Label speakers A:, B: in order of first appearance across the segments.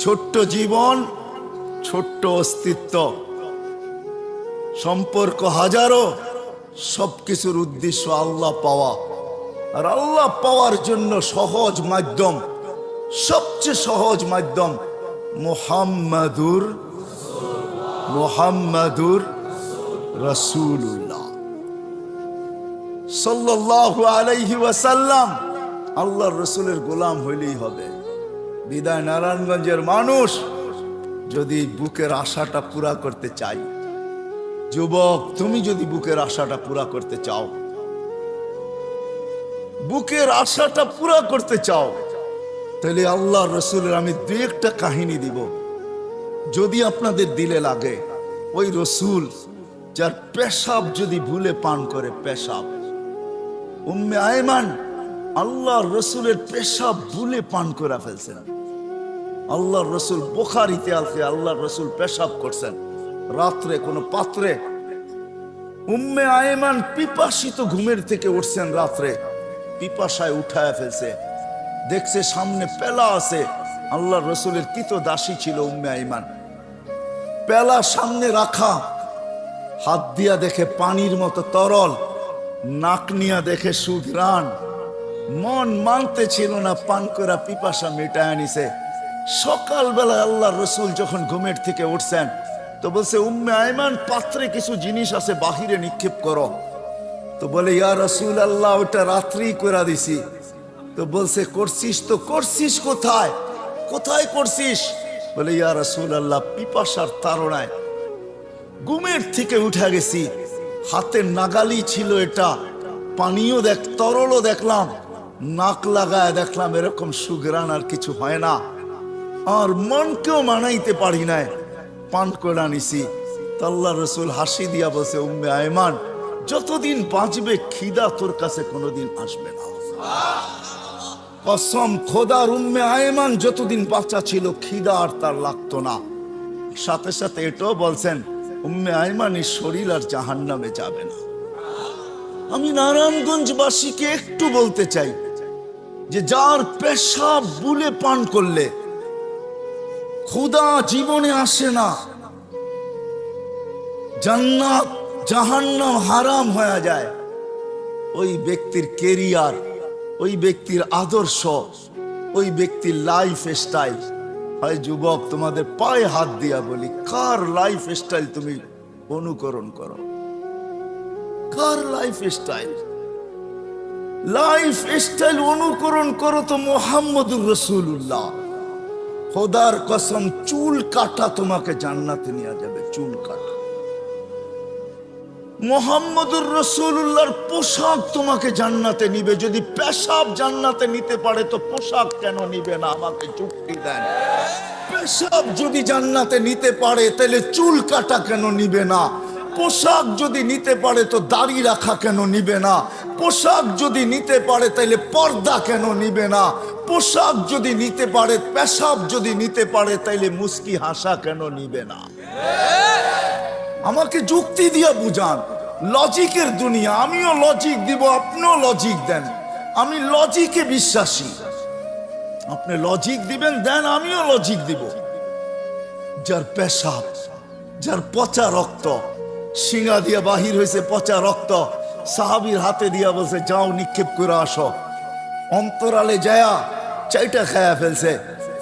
A: ছোট্ট জীবন, ছোট্ট অস্তিত্ব, সম্পর্ক হাজারো, সবকিছুর উদ্দেশ্য আল্লাহ পাওয়া। আর আল্লাহ পাওয়ার জন্য সহজ মাধ্যম, সবচেয়ে সহজ মাধ্যম মুহাম্মাদুর রাসূলুল্লাহ সাল্লাল্লাহু আলাইহি ওয়াসাল্লাম। আল্লাহর রসুলের গোলাম হইলেই হবে। বিদায় নারায়ণগঞ্জের মানুষ যদি বুকের আশাটা পুরা করতে চাই, যুবক তুমি যদি বুকের আশাটা পুরা করতে চাও, বুকের আশাটা পুরা করতে চাও, তাহলে আল্লাহর রসুলের আমি দুই একটা কাহিনী দিব। যদি আপনাদের দিলে লাগে, ওই রসুল যার পেশাব যদি ভুলে পান করে, পেশাব, উম্মে আয়মান আল্লাহর রসুলের পেশাব ভুলে পান করে ফেলছেন। আল্লাহর রসুল বুখারীতে আছে, আল্লাহর রসুল পেশাব করছেন রাত্রে কোনো পাত্রে। উম্মে আয়মান পিপাসিত ঘুমের থেকে উঠছেন রাত্রে, পিপাসায় উঠায় ফেলছে, দেখছে সামনে পেলা আছে। আল্লাহর রসুলের কিতো দাসী ছিল উম্মে আয়মান, পেলা সামনে রাখা, হাত দিয়া দেখে পানির মতো তরল, নাক নিয়া দেখে সুঘ্রাণ, মন মানতে ছিল না, পান করা পিপাসা মেটায় নিছে। সকালবেলা আল্লাহর রসুল যখন ঘুমের থেকে উঠছেন, তো বলছে উম্মে আয়মান পাত্রে কিছু জিনিস আছে, বাহিরে নিক্ষেপ করো। তো বলে ইয়া রাসূল আল্লাহ, ওটা রাত্রি করে দিছি। তো বলছে করছিস তো করছিস কোথায়, কোথায় করছিস? বলে ইয়া রাসূল আল্লাহ, পিপাসার তাড়নায় ঘুমের থেকে উঠে গেছি, হাতের নাগালি ছিল এটা, পানিও তরলও দেখলাম, নাক লাগায় দেখলাম এরকম সুঘ্রাণ আর কিছু হয় না, আর মনকেও মানাইতে পারি নাই, পান করে নিছি। আল্লাহ রসুল হাসি দিয়া বলছে উম্মে আয়মান, যতদিন বাঁচবে খিদা তোর কাছে কোনোদিন আসবে না। কসম খোদার, উম্মে আয়মান যতদিন বাচ্চা ছিল খিদা আর তার লাগতো না। সাথে সাথে এটাও বলছেন উম্মে আয়মানের শরীর আর জাহান্নামে যাবে না। আমি নারায়ণগঞ্জবাসীকে একটু বলতে চাই যে যার পেশাব বুলে পান করলে ক্ষুধা জীবনে আসে না, জান্নাত জাহান্নাম হারাম হয়ে যায়, ওই ব্যক্তির কেরিয়ার, ওই ব্যক্তির আদর্শ, ওই ব্যক্তির লাইফ স্টাইল হয়। যুবক তোমাদের পায়ে হাত দিয়া বলি, কার লাইফ স্টাইল তুমি অনুকরণ করো? কার লাইফ স্টাইল? লাইফ স্টাইল অনুকরণ করো তো মুহাম্মদুর রাসূলুল্লাহ। খোদার কসম, চুল কাটা তোমাকে জান্নাতে নিয়ে যাবে, চুল কাটা। মুহাম্মদুর রাসূলুল্লাহর পোশাক তোমাকে জান্নাতে নিবে। যদি পেশাব জান্নাতে নিতে পারে তো পোশাক কেন নিবে না? আমাকে যুক্তি দেন। পেশাব যদি জান্নাতে নিতে পারে তাহলে চুল কাটা কেন নিবে না? পোশাক যদি নিতে পারে তো দাড়ি রাখা কেন নিবে না? পোশাক যদি নিতে পারে তাহলে পর্দা কেন নিবে না? পোশাক যদি নিতে পারে, পেশাব যদি নিতে পারে তাইলে মুস্কি হাসা কেন নিবে না? আমাকে যুক্তি দিয়া বুঝান। লজিকের দুনিয়া, আমিও লজিক দিব, আপনিও লজিক দেন। আমি লজিকে বিশ্বাসী, আপনি লজিক দিবেন দেন, আমিও লজিক দিব। যার পেশাব, যার পচা রক্ত, শিঙা দিয়া বাহির হয়েছে পচা রক্ত, সাহাবীর হাতে দিয়া বলছে যাও নিক্ষেপ করে আসো। অন্তরালে যায়া চাইটা খায়া ফেলছে।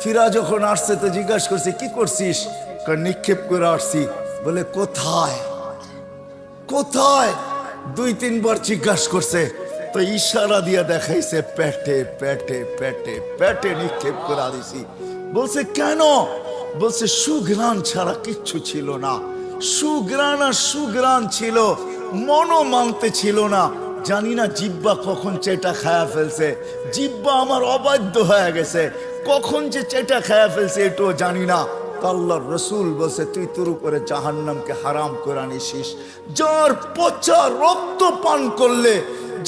A: ফিরা যখন আসছে তো জিজ্ঞাসা করছে কি করছিস? নিক্ষেপ করে আসছি। বলে কোথায় কোথায়? 2-3 বার জিজ্ঞাসা করছে, তো ইশারা দিয়া দেখাইছে পেটে পেটে পেটে পেটে নিক্ষেপ করে দিছি। বলছে কেন? বলছে সুঘ্রাণ ছাড়া কিচ্ছু ছিল না। সুঘ্রাণ আর সুঘ্রাণ ছিল, মনও মানতে ছিল না। জানি না জিব্বা কখন চেটা খায়া ফেলছে, জিব্বা আমার অবাধ্য হয়ে গেছে, কখন যে চেটা খায়া ফেলছে এটাও জানি না। আল্লাহর রসুল বলছে তুই তোর উপরে জাহান্নামকে হারাম করে আনিস। যার পচা রক্ত পান করলে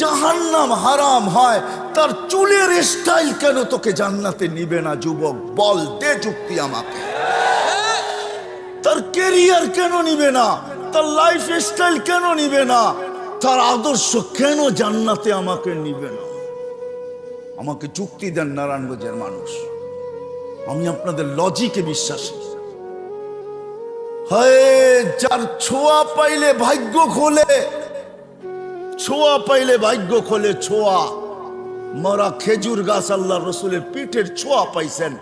A: জাহান্নাম হারাম হয়, তার চুলের স্টাইল কেন তোকে জান্নাতে নিবে না? যুবক বল, দে যুক্তি আমাকে। তার কেরিয়ার কেন নিবে না? তার লাইফ স্টাইল কেন নিবে না? তার আদর্শ কেন জান্নাতে আমাকে নিবে না? আমাকে যুক্তি দেন নারায়ণগঞ্জের মানুষ। আমি আপনাদের লজিকে বিশ্বাসী। হায়, যার ছোঁয়া পাইলে ভাগ্য খোলে, ছোঁয়া পাইলে ভাগ্য খোলে। ছোঁয়া মরা খেজুর গাছ আল্লাহ রসুলের পিঠের ছোঁয়া পাইছেন,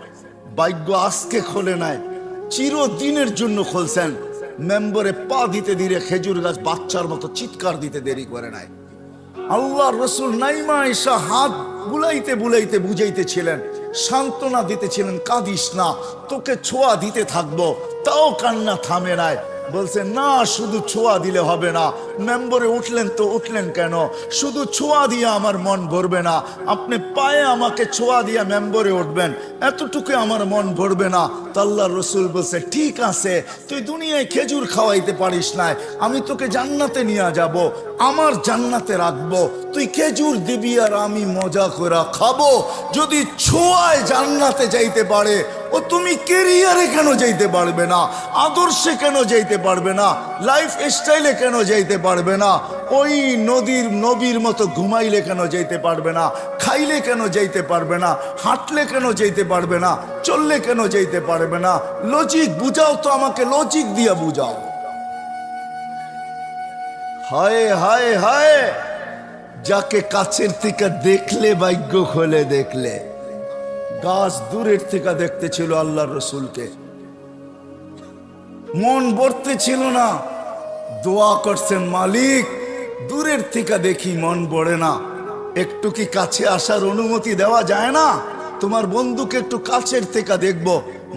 A: ভাগ্য আজকে খোলে নাই, চিরদিনের জন্য খুলছেন। মেম্বরে পা দিতে দিলে খেজুর গাছ বাচ্চার মতো চিৎকার দিতে দেরি করে নাই। আল্লাহ রসুল নাইমা এসা হাত বুলাইতে বুলাইতে বুঝাইতেছিলেন, সান্ত্বনা দিতেছিলেন, কাঁদিস না, তোকে ছোঁয়া দিতে থাকবো। তাও কান্না থামে নাই। বলছে না, শুধু ছোঁয়া দিলে হবে না। মেম্বরে উঠলেন তো উঠলেন কেন? শুধু ছোঁয়া দিয়ে আমার মন ভরবে না, আপনি পায়ে আমাকে ছোঁয়া দিয়ে মেম্বরে উঠবেন, এতটুকু আমার মন ভরবে না। তো আল্লাহ রসুল বলছে ঠিক আছে, তুই দুনিয়ায় খেজুর খাওয়াইতে পারিস না, আমি তোকে জান্নাতে নিয়ে যাব, আমার জান্নাতে রাখবো, তুই খেজুর দিবি আর আমি মজা করে খাবো। যদি ছোঁয়ায় জান্নাতে যাইতে পারে, ও তুমি কেরিয়ারে কেন যাইতে পারবে না? আদর্শে কেন যাইতে পারবে না? লাইফ স্টাইলে কেন যাইতে পারবে না? ওই নবীর মতো ঘুমাইলে কেন যাইতে পারবে না? খাইলে কেন যাইতে পারবে না? হাঁটলে কেন যাইতে পারবে না? চললে কেন যাইতে পারবে না? লজিক বুঝাও তো, আমাকে লজিক দিয়ে বুঝাও। হায় হায় হায়, যাকে কাছের থেকে দেখলে ভাগ্য খোলে। দেখলে গাছ দূরের থেকে দেখতে ছিল আল্লাহর রসুলকে, মন ভরতে ছিল না, দোয়া করছেন মালিক দূরের থেকে দেখি, মন ভরে না, একটু কি কাছে আসার অনুমতি দেওয়া যায় না? তোমার বন্ধুকে একটু কাছের থেকে দেখবো।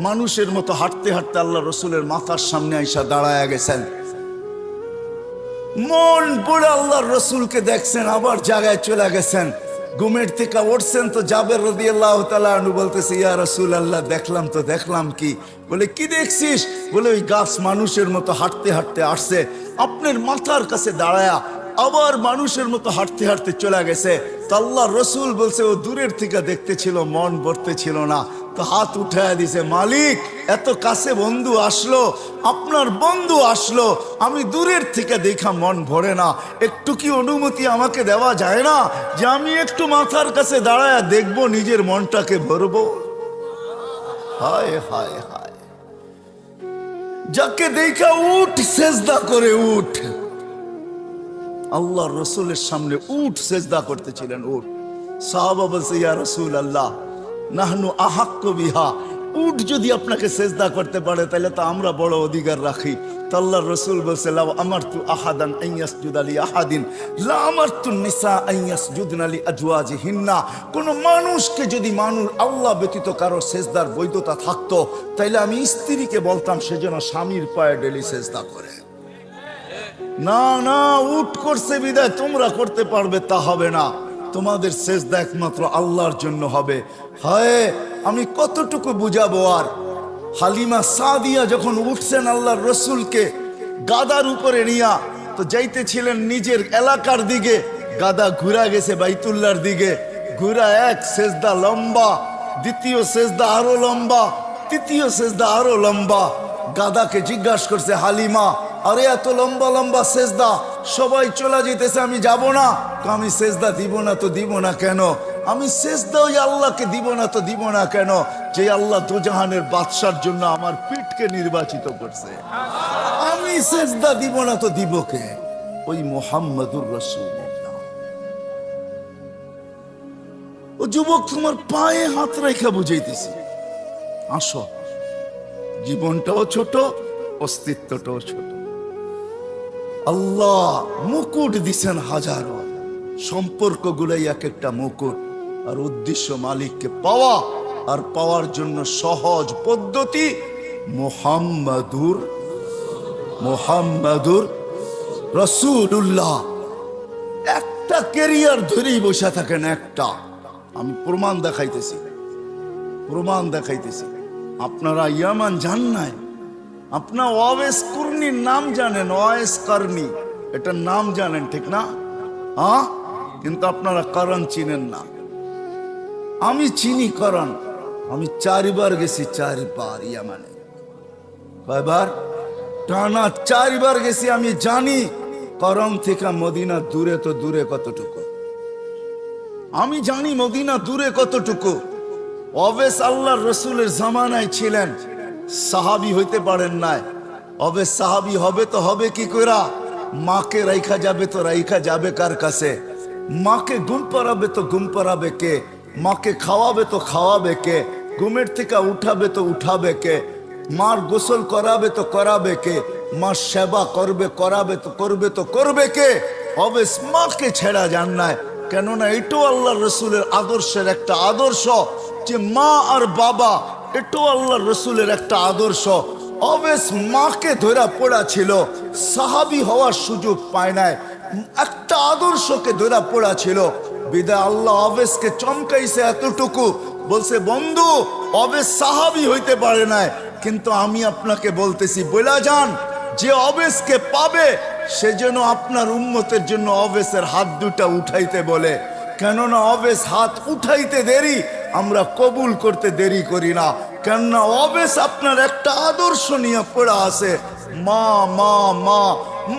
A: মানুষের মতো হাঁটতে হাঁটতে আল্লাহ রসুলের মাথার সামনে আইসা দাঁড়ায় গেছেন, মন পড়ে আল্লাহর রসুলকে দেখছেন, আবার জায়গায় চলে গেছেন। ঘুমের থেকে উঠছেন তো জাবের রাদিয়াল্লাহু তাআলা আনহু বলতেছে, ইয়া রাসূলুল্লাহ, দেখলাম তো। দেখলাম কি? বলে কি দেখছিস? বলে ওই গাছ মানুষের মতো হাঁটতে হাঁটতে আসছে, আপনার মাথার কাছে দাঁড়ায়া আবার মানুষের মতো হাঁটতে হাঁটতে চলে গেছে। তো আল্লাহ রসুল বলছে, ও দূরের থেকে দেখতে ছিল, মন ভরতে ছিল না। তো হাত উঠায় দিছে, মালিক এত কাছে বন্ধু আসলো, আপনার বন্ধু আসলো, আমি দূরের থেকে দেখা মন ভরে না, একটু কি অনুমতি আমাকে দেওয়া যায় না যে আমি একটু মাথার কাছে দাঁড়ায় দেখবো, নিজের মনটাকে ভরবো? হায় হায় হায়, যাকে দেখা উঠ সেজদা করে উঠ। আল্লাহ রসুলের সামনে উঠ সেজদা করতেছিলেন, উঠ। সাহাবা বলছে, ইয়া রাসূলুল্লাহ নাহনু আহাক্কু বিহা, উট যদি আপনাকে সেজদা করতে পারে তাহলে তো আমরা বড় অধিকার রাখি। তো আল্লাহর রসুল বলছে, লাউ আমারতু আহাদান আন ইয়াসজুদা লি আহাদিন লা আমারতু নিসা আন ইয়াসজুদনা লি আজওয়াজিহিন্না। কোন মানুষকে যদি আল্লাহ ব্যতীত কারো সেজদার বৈধতা থাকতো, তাইলে আমি স্ত্রীকে বলতাম সে যেন স্বামীর পায়ে ডেলি সেজদা করে। না না, উট করছে বিদায় তোমরা করতে পারবে তা হবে না, তোমাদের সেজদা একমাত্র আল্লাহর জন্য হবে। হায়, আমি কতটুকু বুঝাবো আর? হালিমা সাদিয়া যখন উঠছেন আল্লাহর রসুলকে গাদার উপরে নিয়া, তো যাইতেছিলেন নিজের এলাকার দিকে, গাদা ঘুরা গেছে বাইতুল্লাহর দিকে, ঘুরা এক সেজদা লম্বা, দ্বিতীয় সেজদা আরো লম্বা, তৃতীয় সেজদা আরো লম্বা। গাদাকে জিজ্ঞাসা করছে হালিমা, আরে এত লম্বা লম্বা সেজদা, সবাই চলে যেতেছে, আমি যাব না। আমি সেজদা দিব না তো দিব না কেন? আমি সেজদা ওই আল্লাহকে দিব না তো দিব না কেন, যে আল্লাহ দোজাহানের বাদশার জন্য আমার পিঠকে নির্বাচিত করছে। আমি সেজদা দিব না তো দিব কে? ওই মুহাম্মাদুর রাসূলুল্লাহ। ও যুবক, তোমার পায়ে হাত রেখা বুঝাইতেছি, আসো। জীবনটাও ছোট, অস্তিত্বটাও ছোট। আল্লাহ মুকুট দিছেন হাজারো, সম্পর্কগুলাই এক একটা মুকুট, আর উদ্দেশ্য মালিককে পাওয়া, আর পাওয়ার জন্য সহজ পদ্ধতি মুহাম্মাদুর রাসূলুল্লাহ। একটা ক্যারিয়ার ধরেই বসে থাকেন, একটা। আমি প্রমাণ দেখাইতেছি। আপনারা ইয়ামান জান নাই, আপনার ওয়াইস কুরনির নাম জানেন, ওয়াইস কারনি, এটার নাম জানেন ঠিক না? হ্যাঁ, কিন্তু আপনারা করণ চিনেন না। আমি চিনি করণ, আমি 4 বার গেছি, 4 বার ইয়ামানে। কয়বার? টানা 4 বার গেছি। আমি জানি করণ থেকে মদিনা দূরে তো দূরে কতটুকু, আমি জানি মদিনা দূরে কতটুকু। অবেস আল্লাহর রসুলের জামানায় ছিলেন, সাহাবি হইতে পারেন নাই। অবেস সাহাবি হবে তো হবে কি কইরা? মাকে রাইখা যাবে তো রাইখা যাবে কার কাছে? মাকে ঘুম পাড়াবে তো ঘুম পাড়াবে কে? মাকে খাওয়াবে তো খাওয়াবে কে? ঘুমের থেকে উঠাবে তো উঠাবে কে? মার গোসল করাবে তো করাবে কে? মার সেবা করবে করাবে তো করবে কে? অবেস মাকে ছেড়া যান নাই। কেননা এটাও আল্লাহ রসুলের আদর্শের একটা আদর্শ, যে মা আর বাবা এটাও আল্লাহ রসুলের একটা আদর্শ। অবেস মাকে ধরা পড়া ছিল, সাহাবি হওয়ার সুযোগ পায় নাই, একটা আদর্শকে ধরা পড়া ছিল। বিদায় আল্লাহ অবেসকে চমকাইছে এতটুকু, বলছে বন্ধু অবেস সাহাবি হইতে পারে নাই, কিন্তু আমি আপনাকে বলতেছি বলা যান, যে অবেসকে পাবে সে যেন আপনার উম্মতের জন্য অবেসের হাত দুটা উঠাইতে বলে। কেননা অবেস হাত উঠাইতে দেরি, আমরা কবুল করতে দেরি করি না। কেননা অবেস আপনার একটা আদর্শ নিয়ে পড়া আছে, মা মা মা।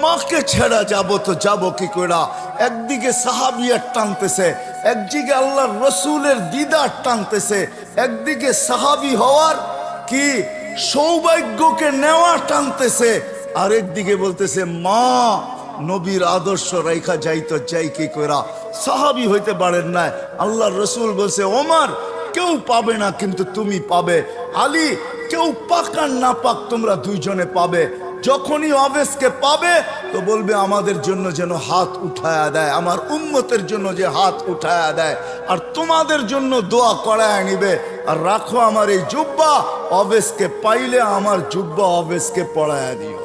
A: মাকে ছেড়া যাব তো যাব কি করে? একদিকে সাহাবিয়ার টানতেছে, একদিকে আল্লাহর রসুলের দিদার টানতেছে, একদিকে সাহাবি হওয়ার কি সৌভাগ্যকে নেওয়া টানতেছে, আরেকদিকে বলতেছে মা নবীর আদর্শ রাইখা যাইতো যাই কি কইরা? সাহাবি হইতে পারেন না। আল্লাহর রসুল বলছে ওমর কেউ পাবে না কিন্তু তুমি পাবে, আলী কেউ পাক আর না পাক তোমরা দুইজনে পাবে। যখনই অবেসকে পাবে তো বলবে আমাদের জন্য যেন হাত উঠায়া দেয়, আমার উম্মতের জন্য যে হাত উঠায়া দেয়, আর তোমাদের জন্য দোয়া করায় নিবে। আর রাখো আমার এই জুব্বা, অবেসকে পাইলে আমার জুব্বা অবেসকে পড়ায়া দিও।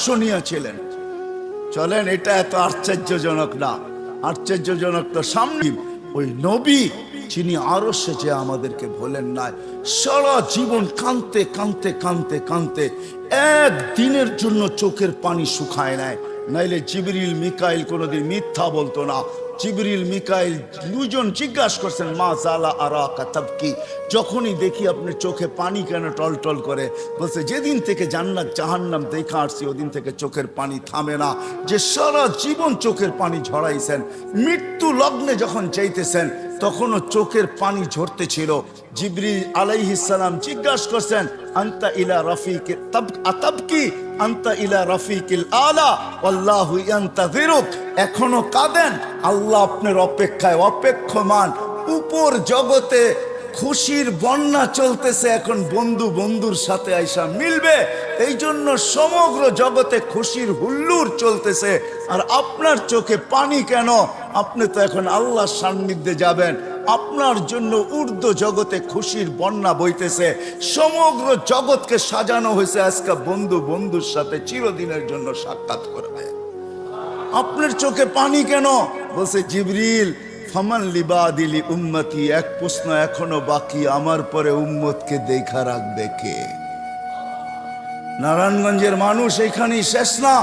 A: শুনিয়াছিলেন। চলেন, এটা এত আশ্চর্যজনক না, আশ্চর্যজনক তো সামনে ওই নবী যিনি আরশে যে আমাদেরকে ভোলেন নাই। সারা জীবন কাঁদতে কাঁদতে কাঁদতে কাঁদতে একদিনের জন্য চোখের পানি শুকায় নাই। নাইলে জিবরিল মিকাইল কোনোদিন মিথ্যা বলতো না। জিবরিল মিকাইল দুজন জিজ্ঞাসা করছেন মা জালা আরাকা তাবকি, যখনই দেখি আপনার চোখে পানি কেন টলটল করে? বলছে যেদিন থেকে জান্নাত জাহান্নাম দেখা আসছি ওদিন থেকে চোখের পানি থামে না। যে সারা জীবন চোখের পানি ঝরাইছেন, মৃত্যু লগ্নে যখন চাইতেছেন তখনও চোখের পানি ঝরতে ছিল। জিবরিল আলাইহিস সালাম জিজ্ঞাসা করছেন আনতা ইলা রাফিকি আতাবকি আনতা ইলা রাফিকিল আলা আল্লাহু ইয়ান্তাযিরুক। এখনো কাঁদেন? আল্লাহ আপনার অপেক্ষায় অপেক্ষমান। উপর জগতে খুশির বন্যা চলতেছে, এখন বন্ধু বন্ধুর সাথে আইসা মিলবে, এই জন্য সমগ্র জগতে খুশির হুল্লোড় চলতেছে। আর আপনার চোখে পানি কেন? আপনি তো এখন আল্লাহর সান্নিধ্যে যাবেন, আপনার জন্য ঊর্ধ্ব জগতে খুশির বন্যা বইতেছে। সমগ্র জগৎকে সাজানো হয়েছে আজকে বন্ধু বন্ধুর সাথে চিরদিনের জন্য সাক্ষাৎ করবে। আপনার চোখে পানি কেন? বলছে জিবরিল ফামান লিবাদিলি উম্মতি, এক প্রশ্ন এখনো বাকি, আমার পরে উম্মতকে দেখা রাখবে কে? নারায়ণগঞ্জের মানুষ এইখানেই শেষ না,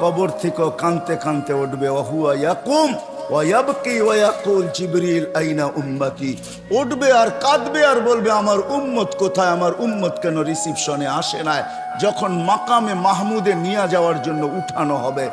A: কবর থেকে কানতে কানতে উঠবে। ওহুয়া ইয়াকুম ওয়ায়াবকি ওয়ায়াকুল জিবরিল আইনা উম্মতি। উঠবে আর কাঁদবে আর বলবে আমার উম্মত কোথায়, আমার উম্মত কেন রিসিপশনে আসে নাই? যখন মাকামে মাহমুদে নিয়ে যাওয়ার জন্য উঠানো হবে,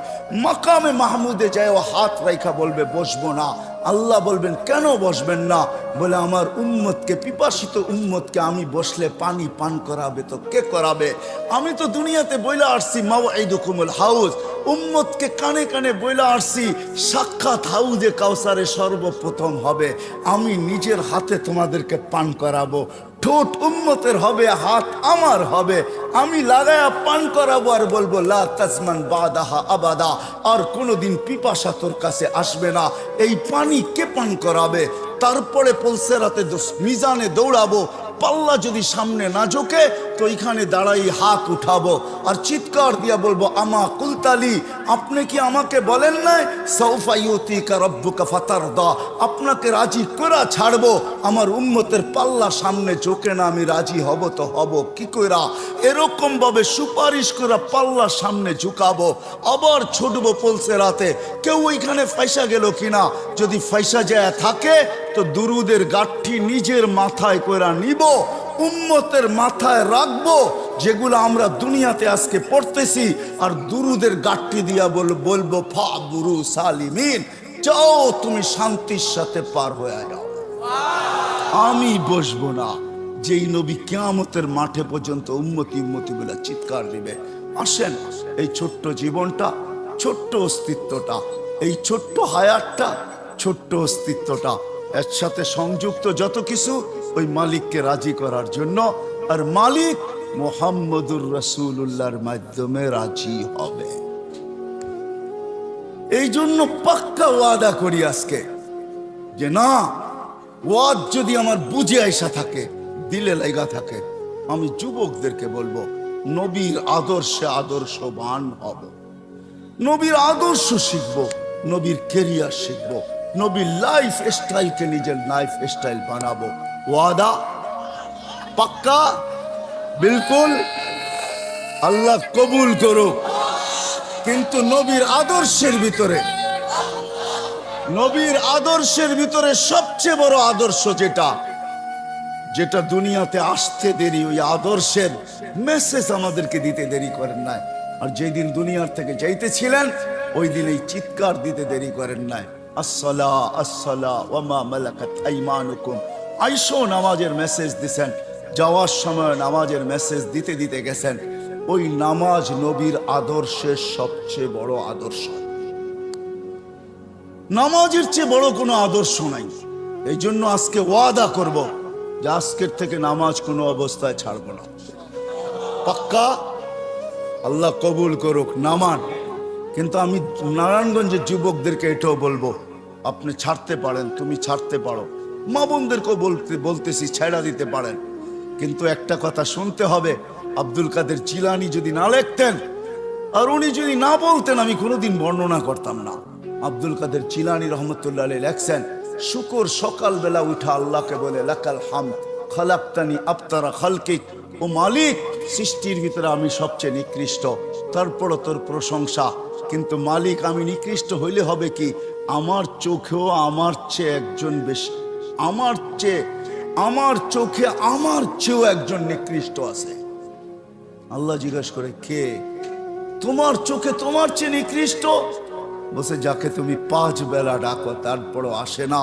A: মাকামে মাহমুদে যায় ও হাত রাইখা বলবে বসবো না। আল্লাহ বলবেন কেন বসবেন না? বলে আমার উম্মতকে, পিপাসিত উম্মতকে আমি বসলে পানি পান করাবে তো কে করাবে? আমি তো দুনিয়াতে বইলা আসছি মাওয়াইদুকুমুল হাউজ, উম্মতকে কানে কানে বইলা আসছি সাক্ষাৎ হাউজে কাউসারে সর্বপ্রথম হবে, আমি নিজের হাতে তোমাদেরকে পান করাবো। ঠোঁট উম্মতের হবে, হাত আমার হবে, আমি লাগায়া পান করাবো আর বলবো লা তাজমান বাদাহা আবাদা, আর কোনোদিন পিপাসা তোর কাছে আসবে না। এই পানি কে পান করাবে? তারপরে পলসেরাতে মিজানে দৌড়াবো, পাল্লা যদি সামনে না ঝোঁকে তো এখানে দাঁড়াই হাত উঠাবো আর চিৎকার দিয়া বলবো আমা কুলতালি, আপনি কি আমাকে বলেন নাই সাউফা ইউতিকা রাব্বুকা ফাতারদা, আপনাকে রাজি করা ছাড়বো। আমার উম্মতের পাল্লা সামনে ঝোঁকে না, আমি রাজি হব তো হব কি কইরা? এরকম ভাবে সুপারিশ করে পাল্লা সামনে ঝুঁকাবো, আবার ছুটবো পলসেরাতে। কেউ ওইখানে ফাইসা গেল কিনা? যদি ফাইসা যায় থাকে তো দুরুদের গাঠি নিজের মাথায় কইরা নিব, উম্মতের মাথায় রাখবো, যেগুলো আমরা দুনিয়াতে আজকে পড়তেছি, আর দুরুদের গাঠি দিয়া বলবো ফাবুরু সালিমিন, যাও তুমি শান্তির সাথে পার হয়ে যাও। আমি বসবো না। যেই নবী কিয়ামতের মাঠে পর্যন্ত উম্মতি উম্মতি বলে চিৎকার দিবে। আসেন, এই ছোট্ট জীবনটা, ছোট্ট অস্তিত্বটা, এই ছোট্ট হায়াতটা, ছোট্ট অস্তিত্বটা এর সাথে সংযুক্ত যত কিছু ওই মালিককে রাজি করার জন্য, আর মালিক মুহাম্মদুর রাসূলুল্লাহর মাধ্যমে রাজি হবে। এই জন্য পাক্কা ওয়াদা করি আজকে যে না, ওয়াদ যদি আমার বুঝে আইসা থাকে, দিলে লাগা থাকে, আমি যুবকদেরকে বলবো নবীর আদর্শে আদর্শবান হব, নবীর আদর্শ শিখবো, নবীর কেরিয়ার শিখবো, নবীর লাইফ স্টাইলকে নিজের লাইফ স্টাইল বানাবো। ওয়াদা পাক্কা, বিলকুল। আল্লাহ কবুল করুক। কিন্তু নবীর আদর্শের ভিতরে, নবীর আদর্শের ভিতরে সবচেয়ে বড় আদর্শ যেটা, যেটা দুনিয়াতে আসতে দেরি, ওই আদর্শের মেসেজ আমাদেরকে দিতে দেরি করেন নাই। আর যেদিন দুনিয়ার থেকে যাইতেছিলেন ওই দিন এই চিৎকার দিতে দেরি করেন নাই, আসসালা আসসালা ওয়া মা মালাকাত আইমানুকুম। আইসো নামাজের মেসেজ দিছেন, যাওয়ার সময় নামাজের মেসেজ দিতে দিতে গেছেন। ওই নামাজ নবীর আদর্শের সবচেয়ে বড় আদর্শ। নামাজের চেয়ে বড় কোনো আদর্শ নাই। এই জন্য আজকে ওয়াদা করব যে আজকের থেকে নামাজ কোনো অবস্থায় ছাড়বো না। পাক্কা? আল্লাহ কবুল করুক, নামান। কিন্তু আমি নারায়ণগঞ্জের যুবকদেরকে এটাও বলবো, আপনি ছাড়তে পারেন, তুমি ছাড়তে পারো, মা বোনদেরকেও বলতেছি ছেড়া দিতে পারেন। কিন্তু একটা কথা শুনতে হবে, আব্দুল কাদের জিলানী যদি না লিখতেন আর উনি যদি না বলতেন, আমি কোনোদিন বর্ণনা করতাম না। আব্দুল কাদের জিলানী রহমতুল্লাহ আলাইহি লেখছেন, শুকর সকালবেলা উঠা আল্লাহকে বলে, লাকাল হামদ খালাকতানি আবতারা খালকিক। ও মালিক, সৃষ্টির ভিতরে আমি সবচেয়ে নিকৃষ্ট, তারপরও তোর প্রশংসা। কিন্তু মালিক, আমি নিকৃষ্ট হইলে হবে কি, আমার চোখেও আমার চেয়ে একজন বেশি, আমার চোখে আমার চেয়েও একজন নিকৃষ্ট আছে। আল্লাহ জিজ্ঞাসা করে, কে? তোমার চোখে তোমার চেয়ে নিকৃষ্ট? বসে, যাকে তুমি 5 বেলা ডাকো তারপরও আসে না,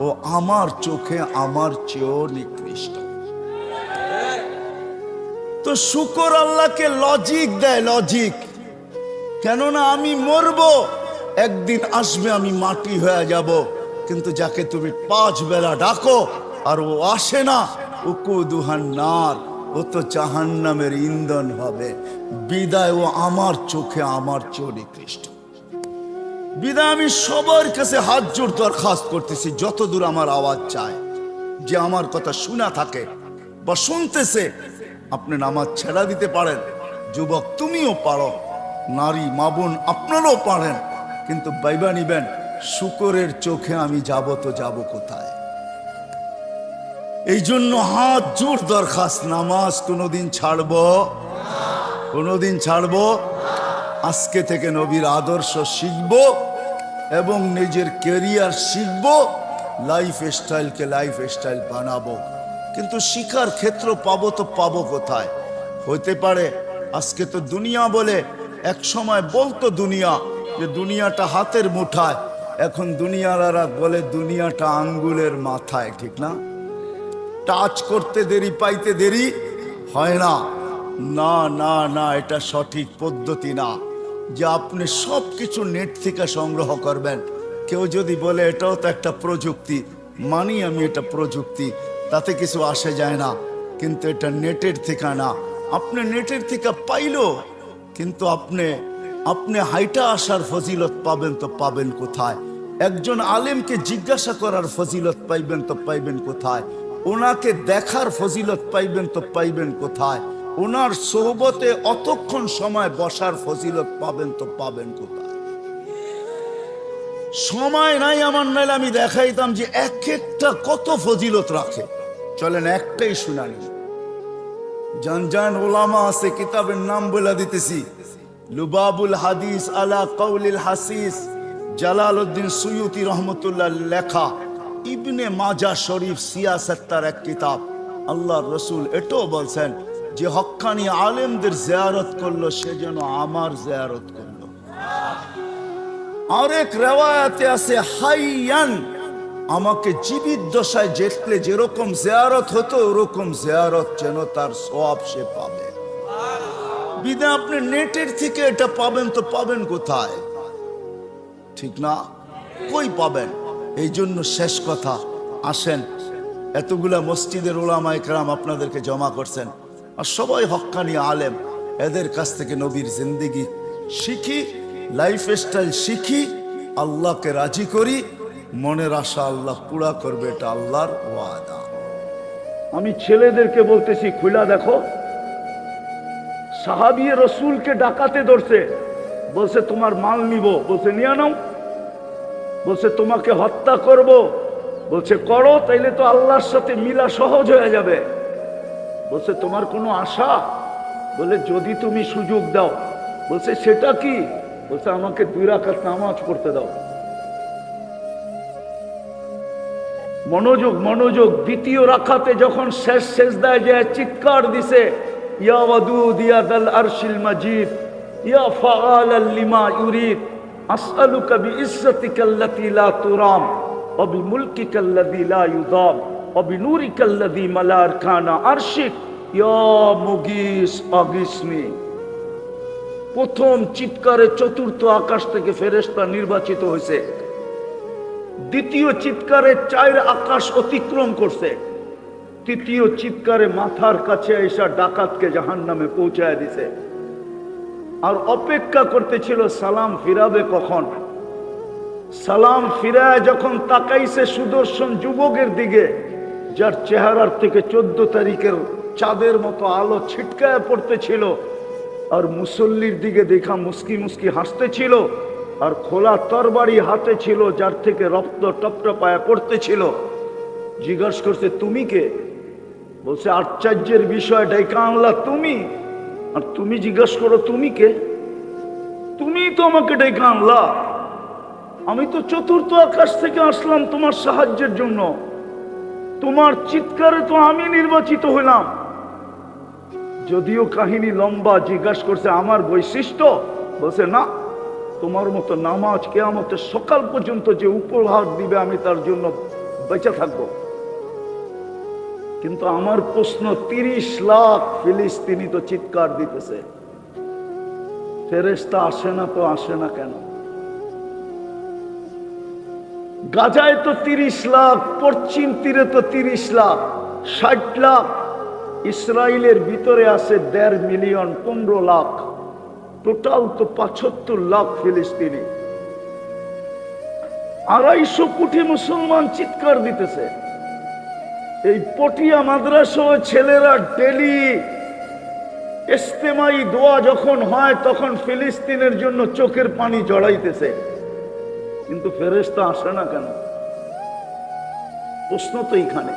A: ও আমার চোখে আমার চেয়েও নিকৃষ্ট। তো শুকর আল্লাহকে লজিক দেয়, লজিক। কেননা আমি মরবো, একদিন আসবে আমি মাটি হয়ে যাব। কিন্তু যাকে তুমি 5 বেলা ডাকো আর ও আসে না, উকুদুহান নার, ও তো জাহান্নামের ইন্ধন হবে। বিদায় ও আমার চোখে আমার চেয়ে নিকৃষ্ট। বিদায় আমি সবার কাছে হাত জোড় দরখাস্ত করতেছি, যতদূর আমার আওয়াজ চায়, যে আমার কথা শোনা থাকে বা শুনতেছে, আপনি নামাজ ছেড়া দিতে পারেন। যুবক তুমিও পারো, নারী মা বোন আপনারাও পারেন। কিন্তু বাইবা নিবেন, শুকরের চোখে আমি যাব তো যাব কোথায়? এই জন্য হাত জোড় দরখাস্ত, নামাজ কোনোদিন ছাড়বো, কোনোদিন ছাড়বো। আজকে থেকে নবীর আদর্শ শিখব এবং নিজের কেরিয়ার শিখব, লাইফ স্টাইলকে লাইফ স্টাইল বানাবো। কিন্তু শিখার ক্ষেত্র পাবো তো পাবো কোথায়? হইতে পারে আজকে তো দুনিয়া বলে, এক সময় বলতো দুনিয়া যে দুনিয়াটা হাতের মুঠায়, এখন দুনিয়ারা বলে দুনিয়াটা আঙ্গুলের মাথায়, ঠিক না? টাচ করতে দেরি, পাইতে দেরি হয় না। না না না, এটা সঠিক পদ্ধতি না যে আপনি সব কিছু নেট থেকে সংগ্রহ করবেন। কেউ যদি বলে এটাও তো একটা প্রযুক্তি, মানি আমি এটা প্রযুক্তি, তাতে কিছু আসে যায় না। কিন্তু এটা নেটের থেকে না। আপনি নেটের থেকে পাইলো, কিন্তু আপনি হাইটা আসার ফজিলত পাবেন তো পাবেন কোথায়? একজন আলেমকে জিজ্ঞাসা করার ফজিলত পাইবেন তো পাইবেন কোথায়? ওনাকে দেখার ফজিলত পাইবেন তো পাইবেন কোথায়? ওনার সোহবতে অতক্ষণ সময় বসার ফজিলত পাবেন তো পাবেন কোথায়? সময় নাই আমার, নাইলে আমি দেখাইতাম যে এক একটা কত ফজিলত রাখে। চলেন একটাই শুনানি। জান ওলামা আছে, কিতাবের নাম বলে দিতেছি, লুবাবুল হাদিস আলা কাউলিল হাসিস, জালালউদ্দিন সুয়ুতি রহমতুল্লাহ লেখা ইবনে মাজা শরীফ সিয়াসত্তার এক কিতাব। আল্লাহর রসুল এটাও বলছেন যে হক্কানি আলেমদের জিয়ারত করলো, সে যেন আমার জিয়ারত করলো। আরেক রিওয়ায়াতে আছে হাইয়ান আমাকে জীবিত দশায় দেখলে যেরকম জিয়ারত হতো ওরকম জিয়ারত যেন তার সওয়াব সে পাবে। বিধায় আপনি নেটের থেকে এটা পাবেন তো পাবেন কোথায়? ঠিক না? কই পাবেন? এই জন্য শেষ কথা, আসেন, এতগুলা মসজিদের উলামায়ে কেরাম আপনাদেরকে জমা করছেন, আর সবাই হক্কানি আলেম, এদের কাছ থেকে নবীর জিন্দেগি শিখি, লাইফ স্টাইল শিখি, আল্লাহকে রাজি করি, মনের আশা আল্লাহ পুরা করবে, এটা আল্লাহর ওয়াদা।
B: আমি ছেলেদেরকে বলতেছি, খুলা দেখো, সাহাবী রসুলকে ডাকাতে ধরছে, বলছে তোমার মাল নিব, বলছে নিয়ে নাও, বলছে তোমাকে হত্যা করব, বলছে করো, তাইলে তো আল্লাহর সাথে মিলা সহজ হয়ে যাবে। বলছে তোমার কোনো আশা? বলে যদি তুমি সুযোগ দাও। বলছে সেটা কি? বলছে আমাকে 2 রাকাত নামাজ পড়তে দাও। মনোযোগ, মনোযোগ। দ্বিতীয় রাকাতে যখন শেষ সেজদায় যায় চিৎকার দিছে, ইয়া ওয়াদুদ ইয়া দাল আরশিল মাজিদ ইয়া ফাআলাল লিমা ইউরিদ আসআলুকা বিইজ্জাতিকাল্লাতী লা তুরাম ওয়া বিমুলকিকাল্লাযী লা ইউদাম ওয়া বিনূরিকাল্লাযী মালা আরকানা আরশিক ইয়া মুগীস আগিসনি। প্রথম চিৎকারে চতুর্থ আকাশ থেকে ফেরেশতা নির্বাচিত হয়েছে। দ্বিতীয় চিৎকারে 4 আকাশ অতিক্রম করছে। তৃতীয় চিৎকারে মাথার কাছে এসে ডাকাতকে জাহান্নামে পৌঁছায় দিছে। আর অপেক্ষা করতেছিল সালাম ফিরাবে কখন। সালাম ফিরায় যখন তাকাইছে সুদর্শন যুবকের দিকে, যার চেহারার থেকে 14 তারিখের চাঁদের মতো আলো ছিটকায় পড়তেছিল, আর মুসল্লির দিকে দেখা মুস্কি মুস্কি হাসতেছিল, আর খোলা তরবারি হাতে ছিল, যার থেকে রক্ত টপটপায়া পড়তেছিল। জিজ্ঞাসা করছে তুমি কে? বলছে আশ্চর্যের বিষয়, ডাইকা আনলা তুমি, আর তুমি জিজ্ঞাসা করো তুমি কে? তুমি তো আমাকে ডাইকা আনলা, আমি তো চতুর্থ আকাশ থেকে আসলাম তোমার সাহায্যের জন্য, তোমার চিৎকারে তো আমি নির্বাচিত হইলাম। যদিও কাহিনী লম্বা। জিজ্ঞাসা করছে আমার বৈশিষ্ট্য? বলছে না, তোমার মতো নামাজ কিয়ামতের সকাল পর্যন্ত যে উপহার দিবে আমি তার জন্য বেঁচে থাকবো। কিন্তু আমার প্রশ্ন, 30 লাখ ফিলিস্তিনি তো চিৎকার দিতেছে, ফেরেশতা আসে না তো আসে না কেন? গাজায় তো 30 লাখ, পশ্চিম তীরে তো 30 লাখ, 60 লাখ, ইসরায়েলের ভিতরে আছে 1.5 মিলিয়ন, 15 লাখ, টোটাল তো 75 লাখ ফিলিস্তিনি। 250 কোটি মুসলমান চিৎকার দিতেছে। এই পটিয়া মাদ্রাসা ছেলেরা ডেলি ইস্তেমাই দোয়া যখন হয় তখন ফিলিস্তিনের জন্য চোখের পানি জড়াইতেছে, কিন্তু ফেরেশতা আসে না কেন? প্রশ্ন তো এইখানে।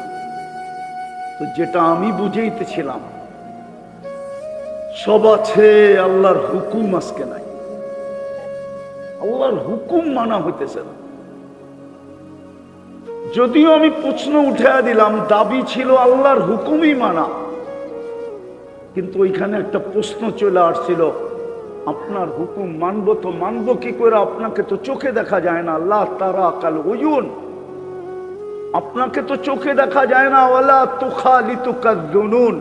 B: তো যেটা আমি বুঝাইতেছিলাম, সব আছে, আল্লাহর হুকুম আজকে নাই। আল্লাহর হুকুম মানা হইতেছে না। যদিও আমি প্রশ্ন উঠে দিলাম, দাবি ছিল আল্লাহর হুকুমই মানা, কিন্তু ওইখানে একটা প্রশ্ন চলে আসছিল, আপনার হুকুম মানবো তো মানবো কি করে? আপনাকে তো চোখে দেখা যায় না, আল্লাহ তারা কাল উয়ুন, আপনাকে তো চোখে দেখা যায় না, ওয়ালা তুখালিতুকা যুনুন,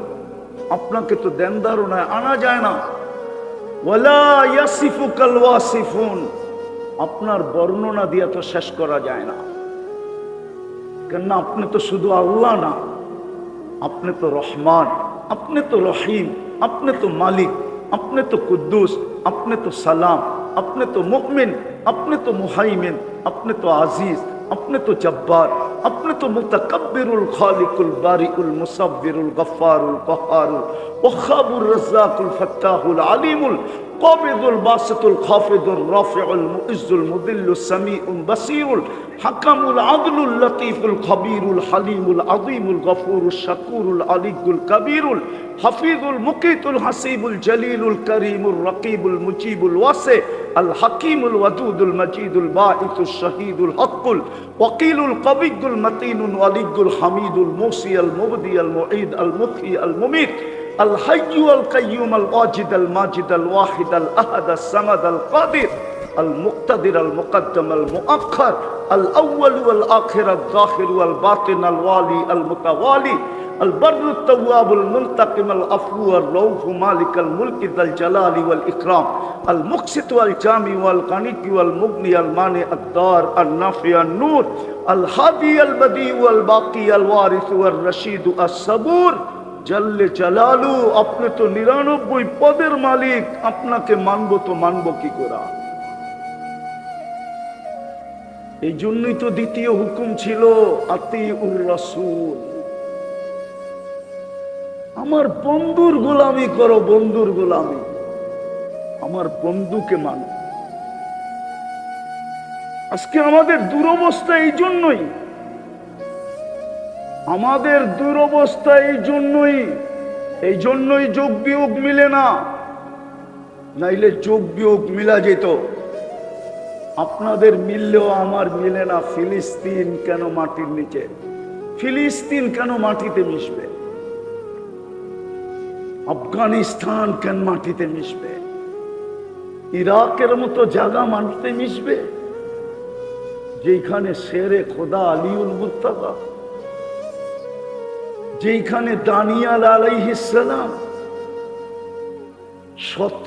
B: আপনাকে তো ধ্যান ধারণায় আনা যায় না, ওয়ালা ইয়াসিফুকাল ওয়াসিফুন, আপনার বর্ণনা দিয়ে তো শেষ করা যায় না। কেননা আপনি তো শুধু আল্লাহ না, আপনি তো রহমান, আপনি তো রহিম, আপনি তো মালিক, আপনি তো কুদ্দুস, আপনি তো সালাম, আপনি তো মুমিন, আপনি তো মুহাইমিন, আপনি তো আজিজ, আপনি তো জব্বার, আপনি তো মুতাকাব্বিরুল খালিকুল বারিউল মুসাব্বিরুল গফফারুল কহারুল ওয়াহাবুর রাজ্জাকুল ফাত্তাহুল আলিমুল কাবিদুল বাসিতুল খাফিদুর রাফিউল মুইজ্জুল মুদিল্লুস সামিউল বাসীরুল হাকামুল আদলুল লতীফুল খবীরুল হালিমুল আযীমুল গফুরুশ শাকুরুল আলিয়ুল কবীরুল হাফিজুল মুকিতুল হাসিবুল জলিলুল করিমুর রকিবুল মুজিবুল ওয়াসি আল হাকিমুল ওয়াদুদুল মজিদুল বাঈসুশ শহীদুল হকুল ওয়াকিলুল কবিয়ুল মতিনুল ওয়ালিয়ুল হামিদুল মুসি আল মুবদি আল মুঈদ আল মুহয়ি আল মুমীত الحي القيوم الواجد الماجد الواحد الأحد الصمد القادر المقتدر المقدم المؤخر الأول والآخر الظاهر والباطن الوالي المتوالي البر التواب المنتقم العفو الرؤوف مالك الملك ذا الجلال والإكرام المقسط والجامع والغني والمغني المانع الدار النافع النور الهادي البديع والباقي الوارث والرشيد الصبور জাল্লে জালালু। আপনি তো 99 পদের মালিক, আপনাকে মানবো তো মানবো কি করে? এই জন্যই তো দ্বিতীয় হুকুম ছিল আতিউর রাসূল। আমার বন্ধুর গোলামি করো, বন্ধুর গোলামি, আমার বন্ধুকে মানো। আজকে আমাদের দুরবস্থা এই জন্যই, আমাদের দুরবস্থা এই জন্যই যোগ বিয়োগ মিলে না, নাইলে যোগ বিয়োগ মিলা যেত। আপনাদের মিললেও আমার মিলে না। ফিলিস্তিন কেন মাটির নিচে? ফিলিস্তিন কেন মাটিতে মিশবে? আফগানিস্তান কেন মাটিতে মিশবে? ইরাকের মতো জায়গা মাটিতে মিশবে যেখানে শেরে খোদা আলিউল মুর্তাজা, যেখানে দানিয়াল আলাইহিস সালাম, শত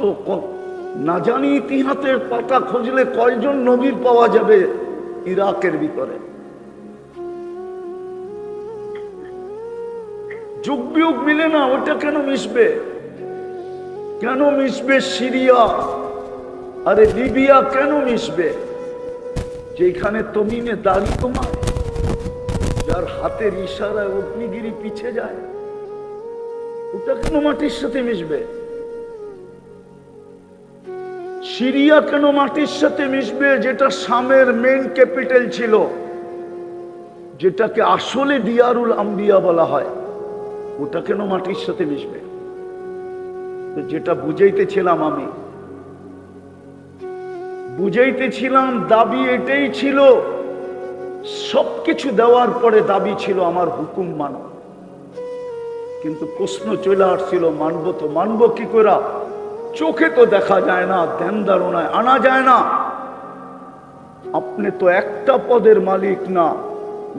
B: না জানি ইতিহাসের পাতা খুঁজলে কয়জন নবীর পাওয়া যাবে ইরাকের ভিতরে। যোগ বিয়োগ মিলে না, ওটা কেন মিশবে? কেন মিশবে সিরিয়া আরে লিবিয়া? কেন মিশবে যেখানে তমিমে দাড়ি তোমার, যার হাতের ইশারায় অগ্নিগিরি পিছে যায়? ওটা কেন মাটির সাথে মিশবে? সিরিয়া কেন মাটির সাথে মিশবে যেটা শামের মেইন ক্যাপিটাল ছিল, যেটাকে আসলে দিয়ারুল আম্বিয়া বলা হয়? ওটা কেন মাটির সাথে মিশবে? যেটা বুঝাইতেছিলাম আমি, বুঝাইতেছিলাম দাবি এটাই ছিল, সবকিছু দেওয়ার পরে দাবি ছিল আমার হুকুম মানো। কিন্তু প্রশ্ন চলে আসছিল মানবো তো মানবো কি করে? চোখে তো দেখা যায় না, ধ্যান ধারণায় আনা যায় না। আপনি তো একটা পদের মালিক না,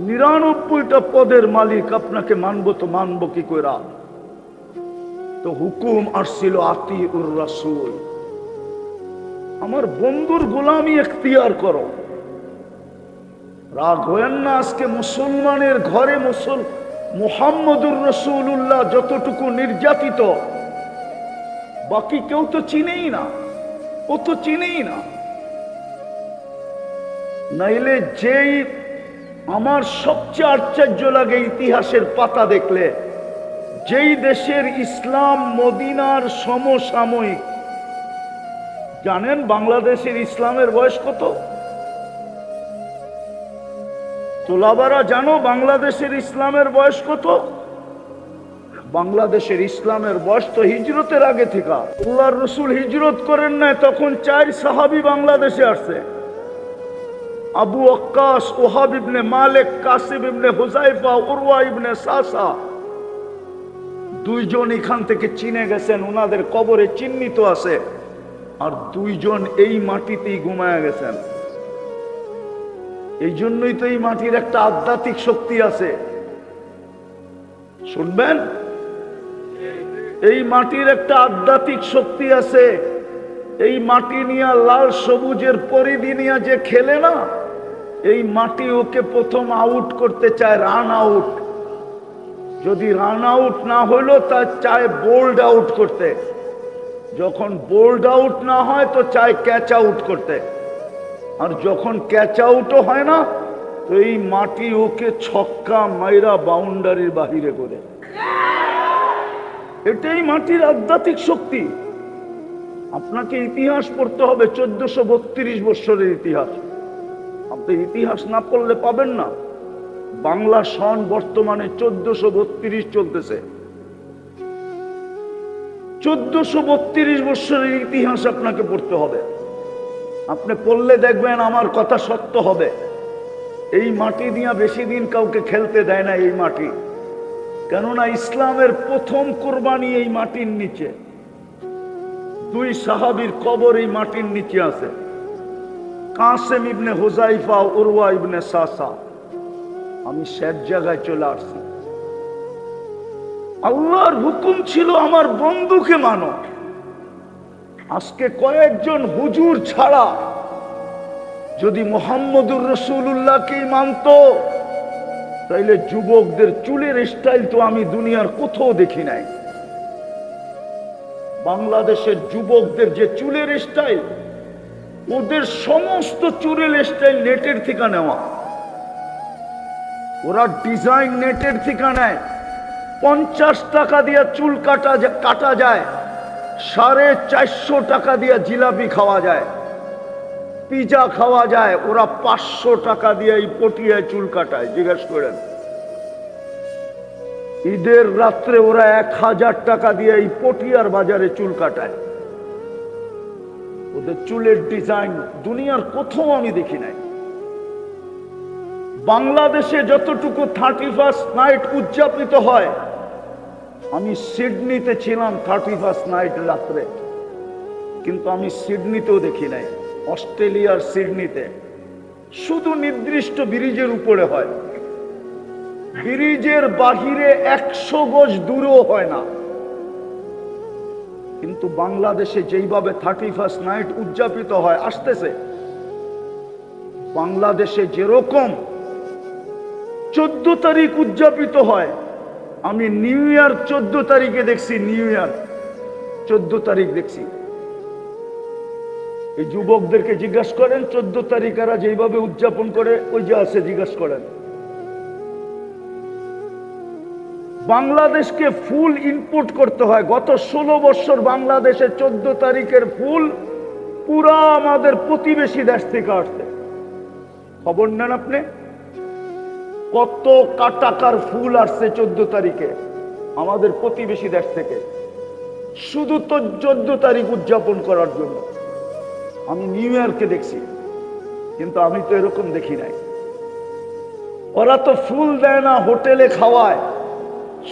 B: 99টা পদের মালিক, আপনাকে মানবো তো মানবো কি করে? তো হুকুম আসছিল আতিউর রাসূল, আমার বন্ধুর গোলামি এখতিয়ার করো। রাগ হয়েন না, আজকে মুসলমানের ঘরে মুহাম্মদুর রাসূলুল্লাহ যতটুকু নির্যাতিত, বাকি কেউ তো চিনেই না, ও তো চিনেই না। নাইলে যেই আমার সবচেয়ে আশ্চর্য লাগে ইতিহাসের পাতা দেখলে, যেই দেশের ইসলাম মদিনার সমসাময়িক, জানেন বাংলাদেশের ইসলামের বয়স কত? তোলাবারা জানো বাংলাদেশের ইসলামের বয়স কত? বাংলাদেশের ইসলামের বয়স তো হিজরতের আগে থেকে। আল্লাহর রাসূল হিজরত করেন নাই, তখন 4 সাহাবী বাংলাদেশে আসছে। আবু ওয়াক্কাস, ওহাব ইবনে মালিক, কাসিম ইবনে হুযায়ফা, উরওয়া ইবনে সাসা, 2 জন এখান থেকে চিনে গেছেন, ওনাদের কবরে চিহ্নিত আছে। আর 2 জন এই মাটিতেই ঘুমায়া গেছেন। এই জন্যই তো এই মাটির একটা আধ্যাত্মিক শক্তি আছে, শুনবেন? এই মাটির একটা আধ্যাত্মিক শক্তি আছে। এই মাটি নিয়ে লাল সবুজের পরিধি নিয়ে যে খেলে না, এই মাটি ওকে প্রথম আউট করতে চায়, রান আউট। যদি রান আউট না হলো তা চায় বোল্ড আউট করতে, যখন বোল্ড আউট না হয় তো চায় ক্যাচ আউট করতে, আর যখন ক্যাচ আউটও হয় না তো এই মাটি ওকে ছক্কা মাইরা বাউন্ডারির বাহিরে করে। এটাই মাটির আধ্যাত্মিক শক্তি। আপনাকে ইতিহাস পড়তে হবে, 1432 বছরের ইতিহাস। আপনি ইতিহাস না পড়লে পাবেন না। বাংলা সন বর্তমানে 1432 চলতেছে। 1432 বছরের ইতিহাস আপনাকে পড়তে হবে। আপনি পড়লে দেখবেন আমার কথা সত্য হবে। এই মাটি দিয়ে বেশি দিন কাউকে খেলতে দেয় না। এই মাটি কেননা ইসলামের প্রথম কোরবানি এই মাটির নিচে, দুই সাহাবীর কবর এই মাটির নিচে আছে, কাসেম ইবনে হুজাইফা, উরওয়া ইবনে সাসা। আমি শেষ জায়গায় চলে আসছি। আল্লাহর হুকুম ছিল আমার বন্ধুকে মানো। আজকে কয়েকজন হুজুর ছাড়া যদি মুহাম্মদুর রাসূলুল্লাহকে মানত, তাইলে যুবকদের চুলের স্টাইল তো আমি দুনিয়ার কোথাও দেখি নাই। বাংলাদেশের যুবকদের যে চুলের স্টাইল, ওদের সমস্ত চুলের স্টাইল নেটের থেকে নেওয়া। ওরা ডিজাইন নেটের থেকে নেয়। 50 টাকা দিয়ে চুল কাটা যায়, 450 টাকা দিয়ে জিলাপি খাওয়া যায়, পিজা খাওয়া যায়। ওরা 500 টাকা দিয়ে এই পটিয়ায় চুল কাটায়। জিজ্ঞেস করেন, ঈদের রাত্রে ওরা 1000 টাকা দিয়ে এই পটিয়ার বাজারে চুল কাটায়। ওদের চুলের ডিজাইন দুনিয়ার কোথাও আমি দেখি নাই। বাংলাদেশে যতটুকু 31st নাইট উদযাপিত হয়, আমি সিডনিতে ছিলাম 31st নাইট রাত্রে, কিন্তু আমি সিডনিতেও দেখি নাই। অস্ট্রেলিয়ার সিডনিতে শুধু নির্দিষ্ট ব্রিজের উপরে হয়, ব্রিজের বাহিরে 100 গজ দূরেও হয় না। কিন্তু বাংলাদেশে যেইভাবে 31st নাইট উদযাপিত হয়, আসতেছে বাংলাদেশে যেরকম 14 তারিখ উদযাপিত হয়, আমি নিউ ইয়ার 14 তারিখে দেখছি, নিউ ইয়ার 14 তারিখ দেখছি। এই যুবকদেরকে জিজ্ঞাসা করেন 14 তারিখ এরা যেভাবে উদযাপন করে, ওই যে আছে, জিজ্ঞাসা করেন। বাংলাদেশকে ফুল ইম্পোর্ট করতে হয়। গত 16 বছর বাংলাদেশে 14 তারিখের ফুল পুরা আমাদের প্রতিবেশী দেশ থেকে আসছে। খবর নেন আপনি, কত টাকার ফুল আসছে 14 তারিখে আমাদের প্রতিবেশী দেশ থেকে, শুধু তো 14 তারিখ উদযাপন করার জন্য। আমি নিউ ইয়র্কে দেখছি, কিন্তু আমি তো এরকম দেখি নাই। ওরা তো ফুল দেয় না, হোটেলে খাওয়ায়।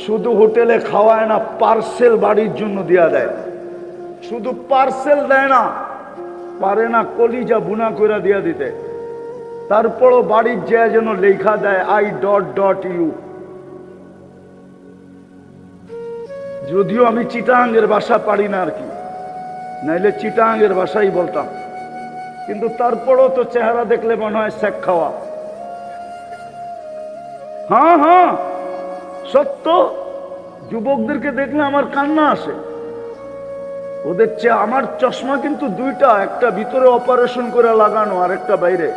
B: শুধু হোটেলে খাওয়ায় না, পার্সেল বাড়ির জন্য দেয়া দেয়। শুধু পার্সেল দেয় না, পারে না কলিজা বুনা করে দিয়া দিতে। তারপরও বাড়ির যায় যেন লেখা দেয় I.U। যদিও আমি চিটাঙ্গের ভাষা পারি না আর কি, নাইলে চিটাঙ্গের ভাষাই বলতাম, কিন্তু তারপরও তো চেহারা দেখলে মনে হয় শেখ খাওয়া। হ্যাঁ হ্যাঁ সত্য, যুবকদেরকে দেখলে আমার কান্না আসে। ওদের চেয়ে আমার চশমা কিন্তু দুইটা, একটা ভিতরে অপারেশন করে লাগানো আর একটা বাইরে।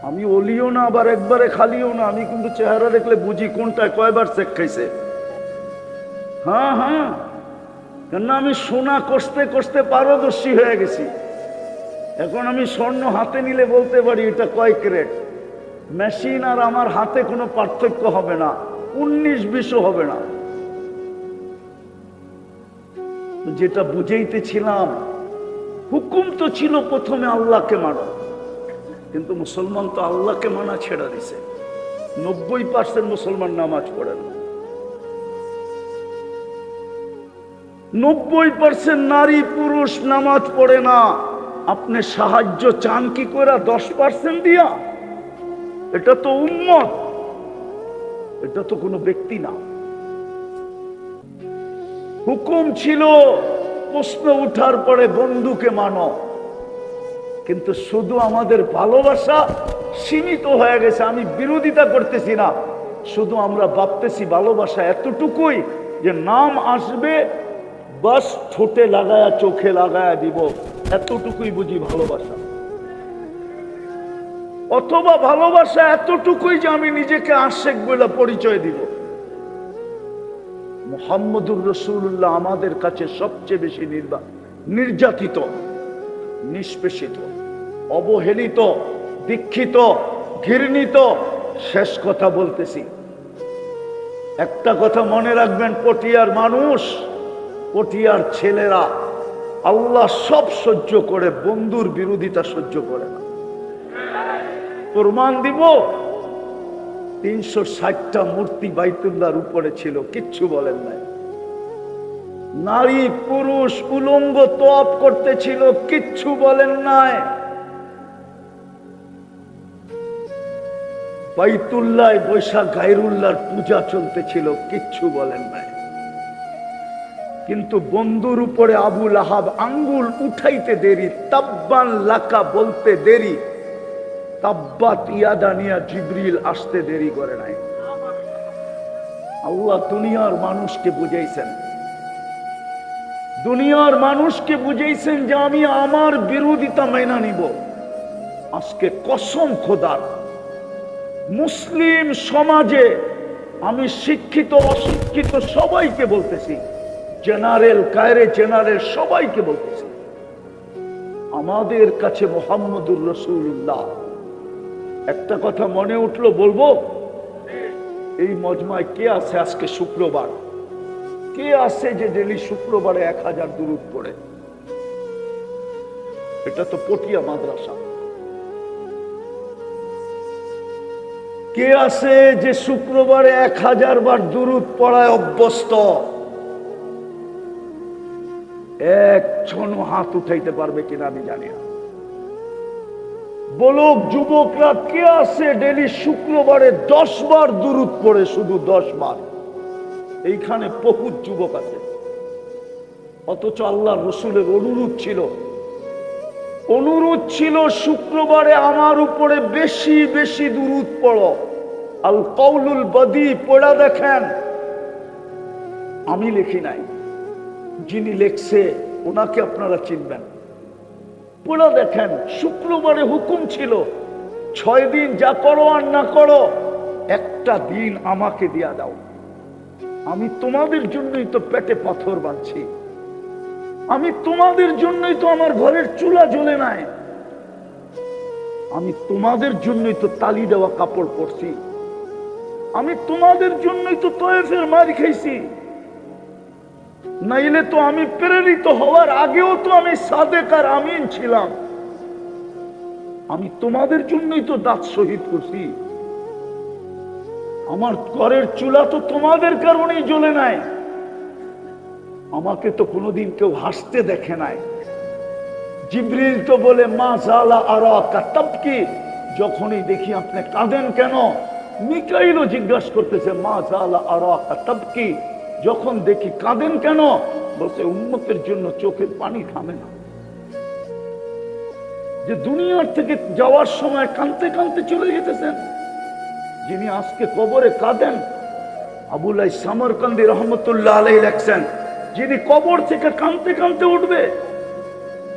B: আমি অলিও না আবার একবারে খালিও না, আমি কিন্তু চেহারা দেখলে বুঝি কোনটায় কয়বার চেক খাইছে। হ্যাঁ হ্যাঁ, কেননা আমি সোনা কষতে কষতে পারদর্শী হয়ে গেছি। এখন আমি স্বর্ণ হাতে নিলে বলতে পারি এটা কয় ক্যারেট। মেশিন আর আমার হাতে কোনো পার্থক্য হবে না, 19-20 হবে না। যেটা বুঝাইতেছিলাম, হুকুম তো ছিল প্রথমে আল্লাহকে মানো, কিন্তু মুসলমান তো আল্লাহকে মানা ছেড়ে দিছে। 90% মুসলমান নামাজ পড়ে না, 90% নারী পুরুষ নামাজ পড়ে না। আপনি সাহায্য চান কি করে 10% দিয়া? এটা তো উম্মত, এটা তো কোনো ব্যক্তি না। হুকুম ছিল প্রশ্ন উঠার পরে বন্ধুকে মানো, কিন্তু শুধু আমাদের ভালোবাসা সীমিত হয়ে গেছে। আমি বিরোধিতা করতেছি না, শুধু আমরা ভাবতেছি ভালোবাসা এতটুকুই যে নাম আসবে বাস ঠোঁটে লাগায়া চোখে লাগায়া দিব, এতটুকুই বুঝি ভালোবাসা। অথবা ভালোবাসা এতটুকুই যে আমি নিজেকে আশেক বলে পরিচয় দিব। মুহাম্মদুর রাসূলুল্লাহ আমাদের কাছে সবচেয়ে বেশি নির্যাতিত, নিষ্পেষিত, অবহেলিত, দীক্ষিত, ঘৃণিত। শেষ কথা বলতেছি, একটা কথা মনে রাখবেন, পটিয়ার মানুষ, পটিয়ার ছেলেরা আল্লাহ সব সহ্য করে, বন্ধুর বিরোধিতা সহ্য করে না। প্রমাণ দিব, 360টা মূর্তি বাইতুল্লাহর উপরে ছিল, কিচ্ছু বলেন নাই। নারী পুরুষ উলঙ্গ তওয়াফ করতেছিল, কিচ্ছু বলেন নাই। বাইতুল্লাহ বৈশা গায়রুল্লাহর পূজা চলতেছিল, কিচ্ছু বলেন নাই। কিন্তু বন্ধুর উপরে আবু লাহাব আঙ্গুল উঠাইতে দেরি, তাব্বান লাকা বলতে দেরি, তাব্বাত ইয়াদা নিয়া জিবরিল আসতে দেরি করে নাই। আল্লাহ দুনিয়ার মানুষকে বুঝাইছেন, দুনিয়ার মানুষকে বুঝাইছেন যে আমি আমার বিরোধিতা মেনে নিব। আজকে কসম খোদার, মুসলিম সমাজে আমি শিক্ষিত অশিক্ষিত সবাইকে বলতেছি, জেনারেল কায়রে জেনারেল সবাইকে বলতেছি, আমাদের কাছে মুহাম্মদুর রাসূলুল্লাহ। একটা কথা মনে উঠলো বলবো, এই মজমায় কে আছে আজকে শুক্রবার, কে আছে যে ডেলি শুক্রবারে 1000 দুরূদ পড়ে? এটা তো পটিয়া মাদ্রাসা। কে আছে যে শুক্রবারে 1000 বার দুরূদ পড়ায় অভ্যস্ত? একজনও হাত উঠাইতে পারবে কিনা আমি জানি না। বলুক যুবকরা, কে আছে ডেলি শুক্রবারে 10 বার দুরূদ পড়ে? শুধু 10 বার। এইখানে বহুত যুবক আছে, অথচ আল্লাহর রাসূলের অনুরোধ ছিল শুক্রবারে আমার উপরে বেশি বেশি দুরূদ পড়ো। আল কাউলুল বাদী পড়া দেখেন, আমি লিখি নাই, যিনি লেখছে ওনাকে আপনারা চিনবেন। পড়া দেখেন, শুক্রবারে হুকুম ছিল 6 দিন যা করো আর না করো, একটা দিন আমাকে দিয়া দাও, আমি তোমাদের জন্যই তো পেটে পাথর বাঁধছি, আমি তোমাদের জন্যই তো আমার ঘরের চুলা জ্বলে নাই, আমি তোমাদের জন্যই তো তালি দেওয়া কাপড় পরছি, আমি তোমাদের জন্যই তো তয়েফের মার খাইছি, নাইলে তো আমি প্রেরিত হওয়ার আগেও তো আমি সাদেক আর আমিন ছিলাম, আমি তোমাদের জন্যই তো দাঁত শহীদ করছি, আমার ঘরের চুলা তো তোমাদের কারণেই জ্বলে নাই, আমাকে তো কোনোদিন কেউ হাসতে দেখে নাই। জিবরিল তো বলে মা জালা আরাকা তাবকি, যখনই দেখি আপনি কাঁদেন কেন? মিকাইলও জিজ্ঞাসা করতেছে মা জালা আরাকা তাবকি, যখন দেখি কাঁদেন কেন? বলছে উম্মতের জন্য চোখের পানি থামে না। যে দুনিয়ার থেকে যাওয়ার সময় কাঁদতে কাঁদতে চলে যেতেছেন, যিনি আজকে কবরে কাঁদেন, আবুলাই সামরকান্দি রহমতুল্লাহ আলাইহি লেখছেন, যিনি কবর থেকে কাঁদতে কাঁদতে উঠবে।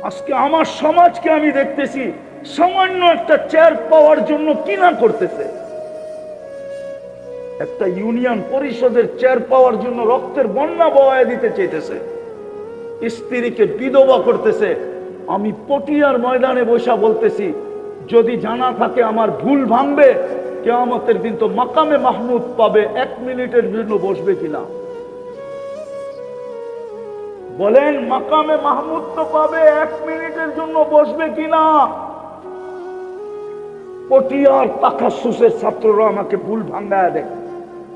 B: আজকে আমার সমাজকে আমি দেখতেছি সামান্য একটা চেয়ার পাওয়ার জন্য কি না করতেছে। একটা ইউনিয়ন পরিষদের চেয়ার পাওয়ার জন্য রক্তের বন্যা বওয়ায় দিতে চাইতেছে, স্ত্রীকে বিধবা করতেছে। আমি পটিয়ার ময়দানে বসা বলতেছি, যদি জানা থাকে আমার ভুল ভাঙবে, কিয়ামতের দিন তো মাকামে মাহমুদ পাবে, 1 মিনিটের জন্য বসবে কিনা বলেন? মাকামে মাহমুদ তো পাবে, 1 মিনিটের জন্য বসবে কিনা? পটিয়ার তাকাসুসের ছাত্ররা আমাকে ভুল ভাঙ্গায় দেয়,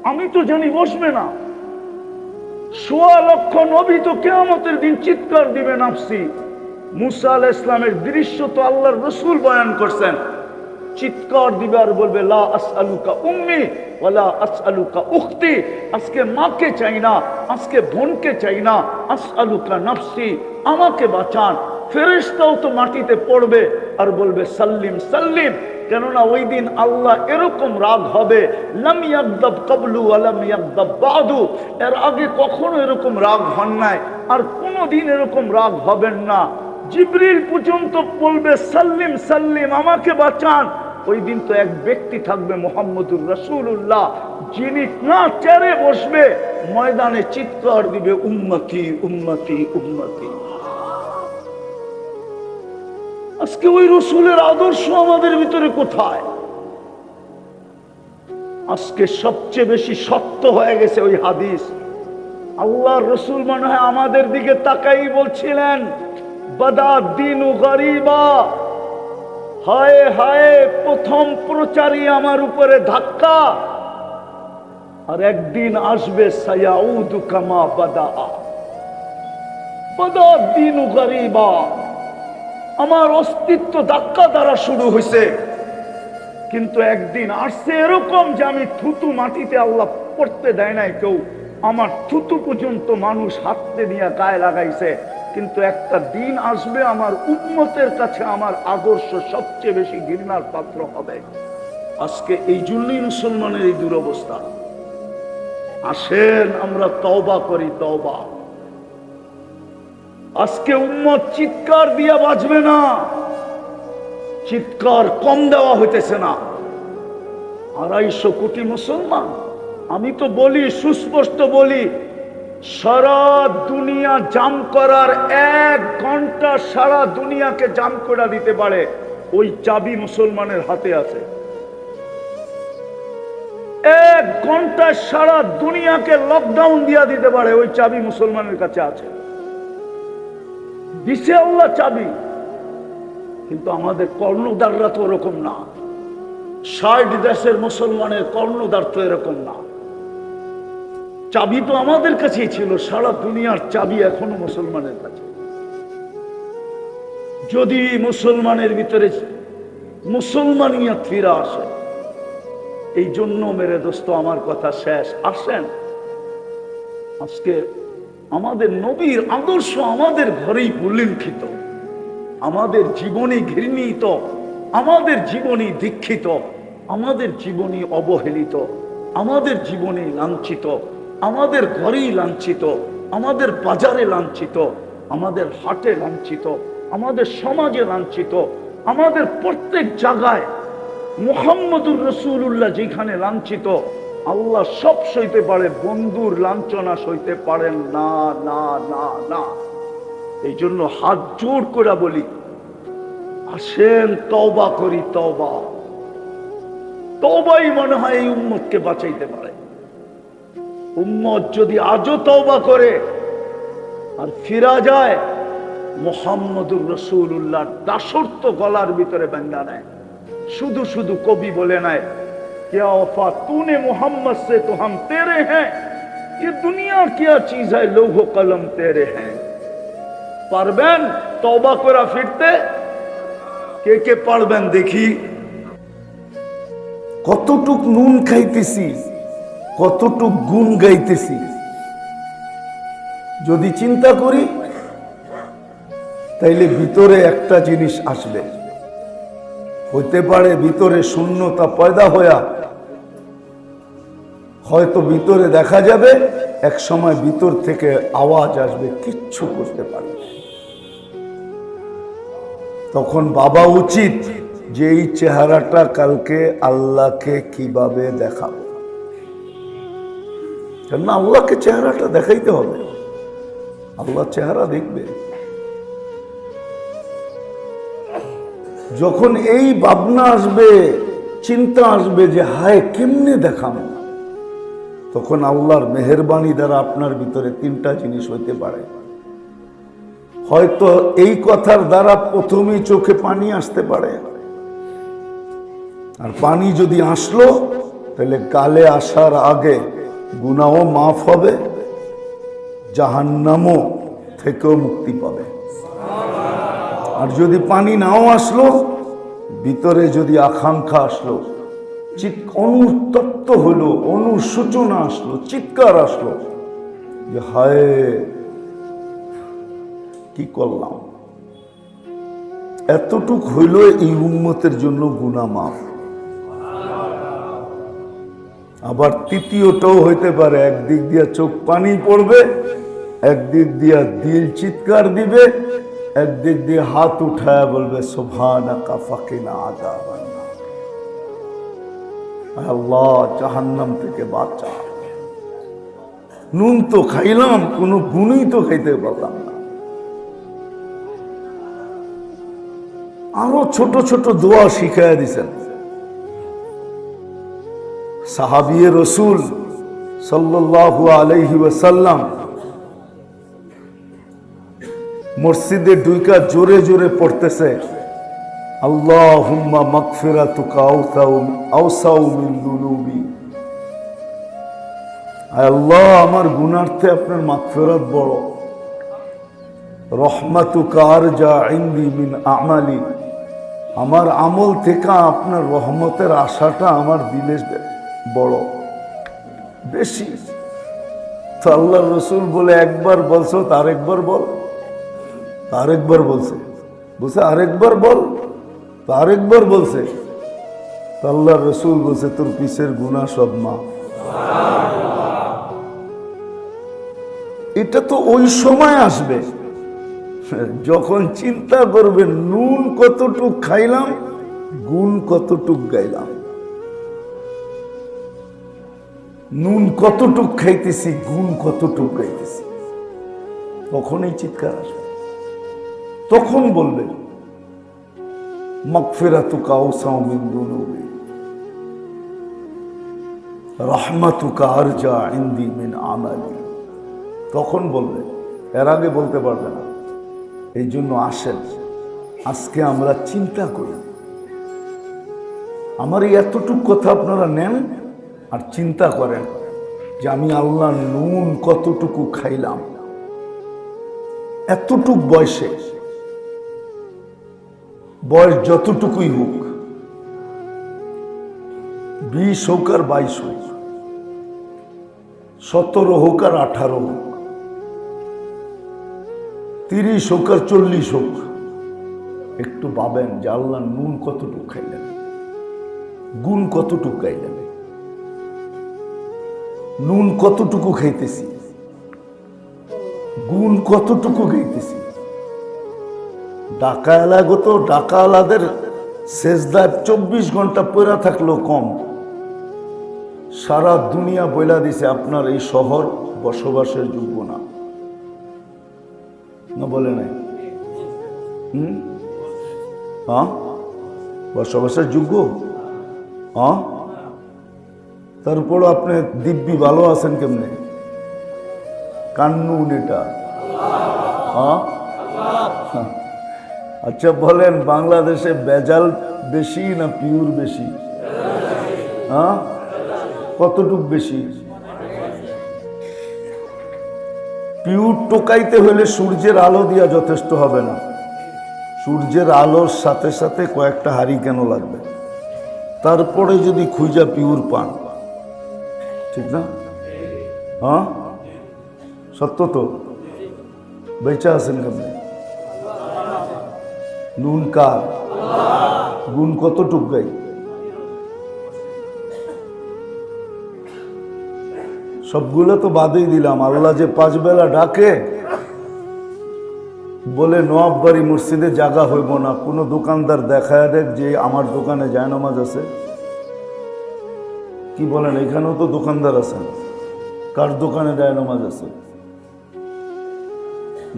B: আমি তো জানি বসবে না। 1.25 লক্ষ নবী তো কিয়ামতের দিন চিৎকার দিবে নাফসি। মুসা আলাইহিস সালামের দৃশ্য তো আল্লাহর রাসূল বয়ান করছেন, চিৎকার দিবে আর বলবে লা আসআলুকা উম্মি ওয়ালা আসআলুকা উখতি, আজকে মাকে চাই না, আজকে বোনকে চাই না, আসআলুকা নাফসি, আমাকে বাঁচান। ফেরেশতাও তো মাটিতে পড়বে আর বলবে সাল্লিম সাল্লিম, কেননা ওই দিন আল্লাহ এরকম রাগ হবে, লাম ইয়াগদাব ক্বাবলু ওয়া লাম ইয়াগদাব বাদু, এর আগে কখনো এরকম রাগ হন নাই, আর কোনোদিন এরকম রাগ হবেন না। জিবরিল পর্যন্ত বলবে সাল্লিম সাল্লিম, আমাকে বাঁচান। ওই দিন তো এক ব্যক্তি থাকবে মুহাম্মদুর রাসূলুল্লাহ, যিনি না চেয়ারে বসবে, ময়দানে চিৎকার দিবে উম্মতি উম্মতি উম্মতি। আজকে ওই রসুলের আদর্শ আমাদের ভিতরে কোথায়? আজকে সবচেয়ে বেশি সত্য হয়ে গেছে ওই হাদিস। আল্লাহর রসুল মনে হয় আমাদের দিকে তাকাই বলছিলেন, বাদা দিনু গরিবা, হায় হায় প্রথম প্রচারই আমার উপরে ধাক্কা, আর একদিন আসবে সায়াউদু কামা বাদা দিনু গরিবা। আমার অস্তিত্ব ধাক্কা দ্বারা শুরু হয়েছে, কিন্তু একদিন আসছে এরকম যে আমি থুতু মাটিতে আল্লাহ পড়তে দেয় নাই কেউ, আমার থুতু পর্যন্ত মানুষ হাতে নিয়ে গায়ে লাগাইছে। কিন্তু একটা দিন আসবে আমার উম্মতের কাছে আমার আদর্শ সবচেয়ে বেশি ঘৃণার পাত্র হবে। আজকে এই জন্যই মুসলমানের এই দুরবস্থা। আসেন আমরা তওবা করি, তওবা। আজকে উম্মত চিৎকার দিয়া বাঁচবে না, চিৎকার কম দেওয়া হইতেছে না। 250 কোটি মুসলমান, আমি তো বলি, সুস্পষ্ট বলি, সারা দুনিয়া জাম করার 1 ঘন্টা সারা দুনিয়াকে জাম করে দিতে পারে, ওই চাবি মুসলমানের হাতে আছে। 1 ঘন্টা সারা দুনিয়াকে লকডাউন দিয়া দিতে পারে, ওই চাবি মুসলমানের কাছে আছে। দিছে আল্লাহ চাবি, কিন্তু আমাদের কর্ণধাররা তো ওরকম না। 60 দেশের মুসলমানের কর্ণধার তো এরকম না। চাবি তো আমাদের কাছেই ছিল, সারা দুনিয়ার চাবি এখনো মুসলমানের কাছে। যদি মুসলমানের ভিতরে মুসলমানিয়ত ফিরে আসে, এই জন্য মেরে দোস্ত আমার কথা শেষ। আসেন আজকে আমাদের নবীর আদর্শ আমাদের ঘরেই পরিলক্ষিত, আমাদের জীবনে ঘৃণিত, আমাদের জীবনে দীক্ষিত, আমাদের জীবনে অবহেলিত, আমাদের জীবনে লাঞ্ছিত, আমাদের ঘরেই লাঞ্ছিত, আমাদের বাজারে লাঞ্ছিত, আমাদের হাটে লাঞ্ছিত, আমাদের সমাজে লাঞ্ছিত, আমাদের প্রত্যেক জায়গায় মুহাম্মদুর রাসূলুল্লাহ যেখানে লাঞ্ছিত, আল্লাহ সব সইতে পারে, বন্ধুর লাঞ্ছনা সইতে পারেন না, না, না, না। এই জন্য হাত জোর করে বলি, আসেন তওবা করি, তওবা। তওবাই মনে হয় এই উম্মতকে বাঁচাইতে পারে। উম্মত যদি আজও তওবা করে আর ফিরা যায়, মুহাম্মদুর রাসূলুল্লাহর দাসত্ব গলার ভিতরে বাঁধা নেয়। শুধু শুধু কবি বলে নাই, क्या वफा तूने मोहम्मद से तो हम तेरे हैं, ये दुनिया क्या चीज है, लौह कलम तेरे हैं। পারবেন তওবা করে ফিরতে? কে কে পারবেন দেখি?
A: কতটুক নুন খাইতেছি, কতটুক গুণ গাইতেছি, যদি চিন্তা করি তাইলে ভিতরে একটা জিনিস আসবে। হইতে পারে ভিতরে শূন্যতা পয়দা হইয়া হয়তো ভিতরে দেখা যাবে, এক সময় ভিতর থেকে আওয়াজ আসবে, কিচ্ছু করতে পারবে। তখন ভাবা উচিত যে এই চেহারাটা কালকে আল্লাহকে কিভাবে দেখাবো। কেননা আল্লাহকে চেহারাটা দেখাইতে হবে, আল্লাহ চেহারা দেখবে। যখন এই ভাবনা আসবে, চিন্তা আসবে যে হায় কেমনে দেখাবো, তখন আল্লাহর মেহেরবানি দ্বারা আপনার ভিতরে 3টা জিনিস হইতে পারে। হয়তো এই কথার দ্বারা প্রথমেই চোখে পানি আসতে পারে, আর পানি যদি আসলো তাহলে গালে আসার আগে গুনাহও মাফ হবে, জাহান্নামও থেকেও মুক্তি পাবে। আর যদি পানি নাও আসলো, ভিতরে যদি আকাঙ্ক্ষা আসলো, অনুতপ্ত হলো, অনুশোচনা আসলো, চিৎকার আসলো যে হায় কি করলাম, এতটুক হইল এই উম্মতের জন্য গুনাহ মাফ। আবার তৃতীয়টাও হইতে পারে, একদিক দিয়া চোখ পানি পড়বে, একদিক দিয়া দিল চিৎকার দিবে, একদিক দিয়ে হাত উঠায় বলবে সুবহানাকা ফাকিনা আযাবান নার। আল্লাহ জাহান্নাম থেকে বাঁচা। নুন তো খাইলাম, কোনো গুণই তো খাইতে পারলাম না। আরো ছোট ছোট দোয়া শিখাইয়া দিছেন সাহাবিয়ে রাসূল সাল্লাল্লাহু আলাইহি ওয়াসাল্লাম। মসজিদে ঢুইকা জোরে জোরে পড়তেছে, আল্লাহুম্মা মাগফিরাতুকা আওসাউ মিন যুনুবি।
B: আয় আল্লাহ, আমার গুনার্থে আপনার মাগফিরাত বড়, রহমাতুকা আরজা ইনদি মিন আমালি, আমার আমল থেকে আপনার রহমতের আশাটা আমার দিলে বড় বেশি। তো আল্লাহ রসুল বলে একবার বলছো তো আরেকবার বল, আরেকবার বলছে, বলছে আরেকবার বল, তো আরেকবার বলছে। তো আল্লাহ রসুল বলছে তোর পিছের গুনাহ সব মাফ। এটা তো ওই সময় আসবে যখন চিন্তা করবেন নুন কতটুক খাইলাম, গুণ কতটুক গাইলাম। নুন কতটুক খাইতেছি, গুণ কতটুক গাইতেছি, তখনই চিৎকার আসবে। তখন বলবে মাগফিরাতুকা আওসাউ মিন দুনুবি, রাহমাতুকা আরজা ইনদি মিন আমালি। তখন বলবে, এর আগে বলতে পারবে না। এই জন্য আসেন আজকে আমরা চিন্তা করি। আমার এই এতটুক কথা আপনারা নেন আর চিন্তা করেন যে আমি আল্লাহ নুন কতটুকু খাইলাম এতটুক বয়সে। বয়স যতটুকুই হোক, 20 হোক আর 22 হোক, 17 হোক আর 18 হোক, 30 হোক আর 40 হোক, একটু ভাবেন যে আল্লাহ নুন কতটুকু খাইলেন, গুণ কতটুকু গাইলেন, নুন কতটুকু খাইতেছি, গুণ কতটুকু গাইতেছি। ডাকাওয়ালা গত ডাকাওয়ালাদের সেজদায় 24 ঘন্টা পড়া থাকলেও কম। সারা দুনিয়া বইলা দিছে আপনার এই শহর বসবাসের যোগ্য না, না বলে নাই? হ্যাঁ, বসবাসের যোগ্য। হ্যাঁ, তারপর আপনি দিব্যি ভালো আছেন কেমনে? কান্নুন এটা। হ্যাঁ, আচ্ছা বলেন, বাংলাদেশে বেজাল বেশি না পিওর বেশি? হ্যাঁ, কতটুক বেশি? পিওর টোকাইতে হলে সূর্যের আলো দিয়া যথেষ্ট হবে না, সূর্যের আলোর সাথে সাথে কয়েকটা হাড়ি কেন লাগবে, তারপরে যদি খুঁজা পিওর পান, ঠিক না? হ্যাঁ, সত্য তো। বেঁচে আছেন কেমনে? নুন কার, গুণ কতটুক গাই? সবগুলো তো বাদেই দিলাম। আল্লাহ যে 5 বেলা ডাকে, বলে নওয়াববাড়ি মসজিদে জায়গা হইব না, কোনো দোকানদার দেখায় দেখ যে আমার দোকানে জায়নামাজ আছে। কি বলেন? এখানেও তো দোকানদার আছেন, কার দোকানে জায়নামাজ আছে?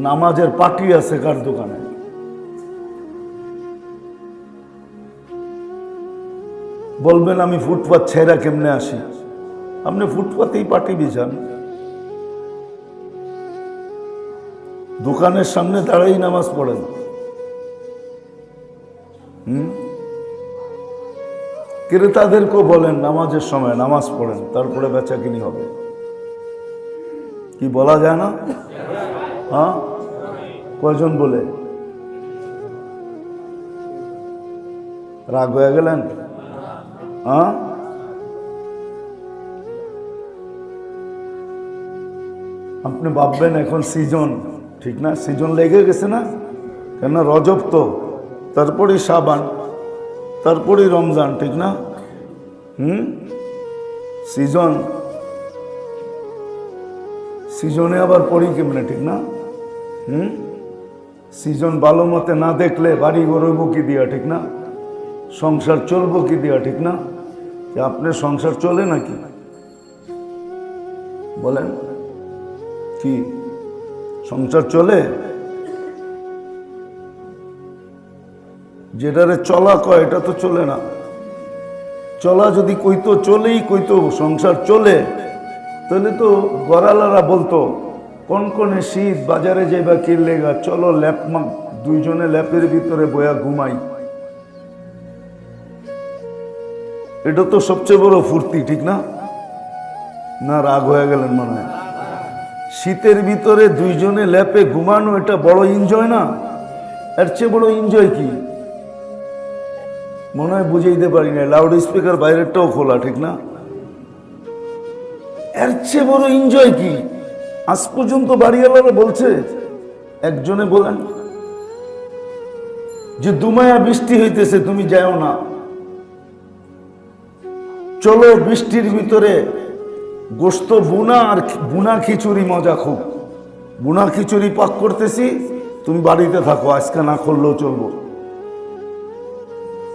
B: নামাজের পার্টি আছে কার দোকানে? বলবেন আমি ফুটপাত ছেড়া কেমনে আসি? আপনি ফুটপাতেই পার্টি বিছান, দোকানের সামনে দাঁড়াই নামাজ পড়েন। ক্রেতাদেরকেও বলেন নামাজের সময় নামাজ পড়েন, তারপরে বেচা কিনি হবে। কি বলা যায় না? হ্যাঁ, কয়জন বলে? রাগ হয়ে গেলেন? হ্যাঁ, আপনি ভাববেন এখন সিজন, ঠিক না? সিজন লেগে গেছে না? কেন? রজব তো, তারপরে শাবান, তারপরে রমজান, ঠিক না? সিজন, সিজনে আবার পড়ি কেমনে, ঠিক না? সিজন ভালো মতে না দেখলে বাড়ি গড়ব কি দিয়া, ঠিক না? সংসার চলবো কি দিয়া, ঠিক না? আপনার সংসার চলে নাকি? বলেন কি সংসার চলে? যেটারে চলা কয় এটা তো চলে না। চলা যদি কইতো, চলেই কইতো সংসার চলে, তাহলে তো গড়ালারা বলতো কনকনে শীত, বাজারে যাইবা কিনলে গা, চলো ল্যাপ দুইজনে ল্যাপের ভিতরে বয়া ঘুমাই। এটা তো সবচেয়ে বড় ফুর্তি, ঠিক না? না রাগ হয়ে গেলেন মনে হয়? শীতের ভিতরে দুইজনে ল্যাপে ঘুমানো এটা বড় এনজয় না? এর চেয়ে বড় এনজয় কি? মনে হয় বুঝাইতে পারি না। লাউড স্পিকার বাইরেরটাও খোলা, ঠিক না? এর চেয়ে বড় এনজয় কি? আজ পর্যন্ত বাড়িওয়ালারা বলছে, একজনে বলেন যে দুমায়া বৃষ্টি হইতেছে, তুমি যাও না, চলো বৃষ্টির ভিতরে গোস্ত বুনা আর বুনা খিচুড়ি মজা খুব, বুনা খিচুড়ি পাক করতেছি, তুমি বাড়িতে থাকো, আজকে না করলেও চলবো।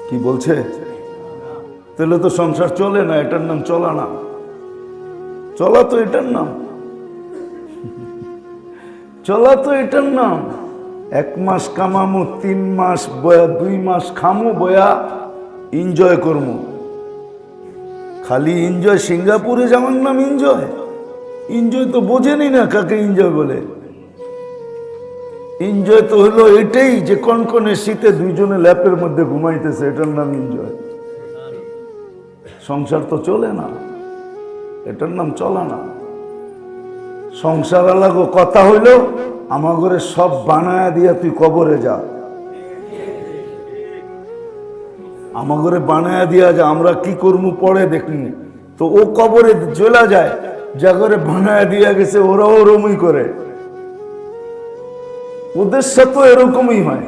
B: কি বলছে? তাহলে তো সংসার চলে না, এটার নাম চলা না। চলা তো এটার নাম, চলা তো এটার নাম। 1 মাস কামামু, 3 মাস বয়া, 2 মাস খামু বয়া, এনজয় করমু। খালি এনজয়, সিঙ্গাপুরে যাওয়ার নাম এনজয়? এনজয় তো বোঝেনি না কাকে এনজয় বলে। এনজয় তো হলো এটাই যে কনকনে শীতে দুইজনে ল্যাপের মধ্যে ঘুমাইতেছে, এটার নাম এনজয়। সংসার তো চলে না, এটার নাম চলা না। সংসার আলাগো কথা হইল, আমার ঘরে সব বানায়া দিয়া তুই কবরে যা, আমার ঘরে বানায়া দিয়া যা, আমরা কি করবো পরে দেখনি। তো ও কবরে চলা যায়, যা করে বানায়া দিয়া গেছে ওরাও ওরমই করে, ওদের সাথে এরকমই হয়।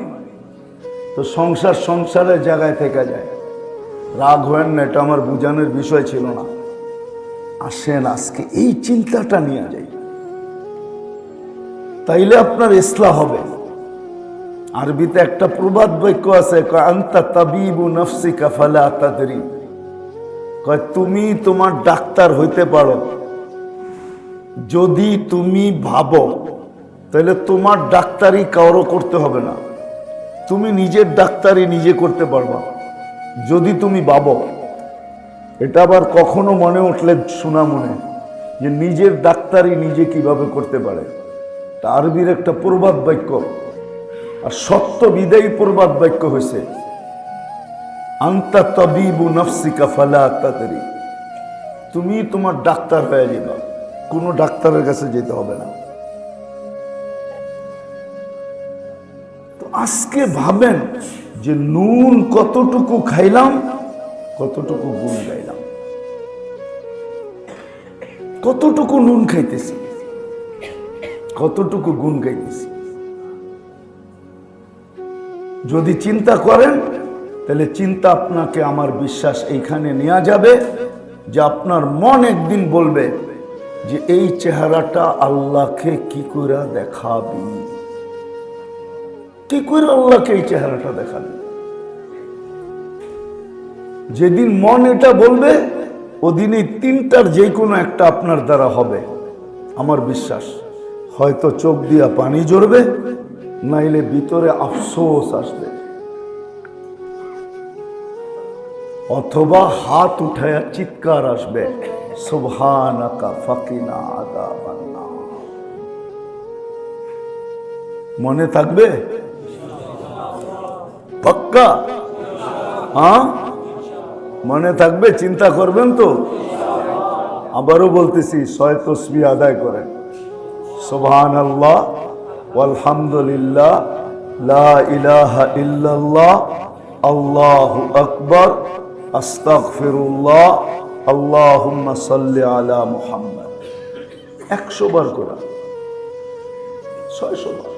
B: তো সংসার সংসারের জায়গায় থেকে যায়। রাগ হয় না, এটা আমার বুঝানোর বিষয় ছিল না। আসেন আজকে এই চিন্তাটা নিয়ে যাই, তাইলে আপনার ইসলাহ হবে। আরবিতে একটা প্রবাদ বাক্য আছে, আনতা তাবিবু নাফসিকা ফালা তাদরি, কয় তুমি তোমার ডাক্তার হইতে পারো যদি তুমি ভাবো, তাহলে তোমার ডাক্তারি কারো করতে হবে না, তুমি নিজের ডাক্তারি নিজে করতে পারবা যদি তুমি ভাবো। এটা আবার কখনো মনে উঠলে শোনা মনে যে নিজের ডাক্তারি নিজে কিভাবে করতে পারে। আরবির একটা প্রবাদ বাক্য, আর সত্য বিদায়ী প্রবাদ বাক্য হয়েছে, আনতা তাবিবু নাফসিকা ফালা তাদরি, তুমি তোমার ডাক্তার হয়ে যাবা, কোনো ডাক্তারের কাছে যেতে হবে না। তো আজকে ভাবেন যে নুন কতটুকু খাইলাম, কতটুকু গুণ গাইলাম, কতটুকু নুন খাইতেছি, কতটুকু গুণ গাইতেছি। যদি চিন্তা করেন তাহলে চিন্তা আপনাকে, আমার বিশ্বাস এইখানে নেওয়া যাবে যে আপনার মন একদিন বলবে যে এই চেহারাটা আল্লাহকে কি করে দেখাবি, কি করে আল্লাহকে এই চেহারাটা দেখাবি। যেদিন মন এটা বলবে ওদিন এই 3টার যে কোনো একটা আপনার দ্বারা হবে। আমার বিশ্বাস হয়তো চোখ দিয়া পানি ঝরবে, নাইলে ভিতরে আফসোস আসবে, অথবা হাত উঠায়া চিৎকার আসবে, সুবহানাকা ফাকিনা আযাবান নার। মনে থাকবে? পাক্কা? হ্যাঁ, মনে থাকবে? চিন্তা করবেন তো? আবারও বলতেছি, 6 তাসবিহ আদায় করেন, সুবহানাল্লাহ আলহামদুলিল্লাহ লা ইলাহা ইল্লাল্লাহ আল্লাহু আকবার আস্তাগফিরুল্লাহ আল্লাহুম্মা সাল্লি আলা মুহাম্মদ। 100 বার করা, 600 বার।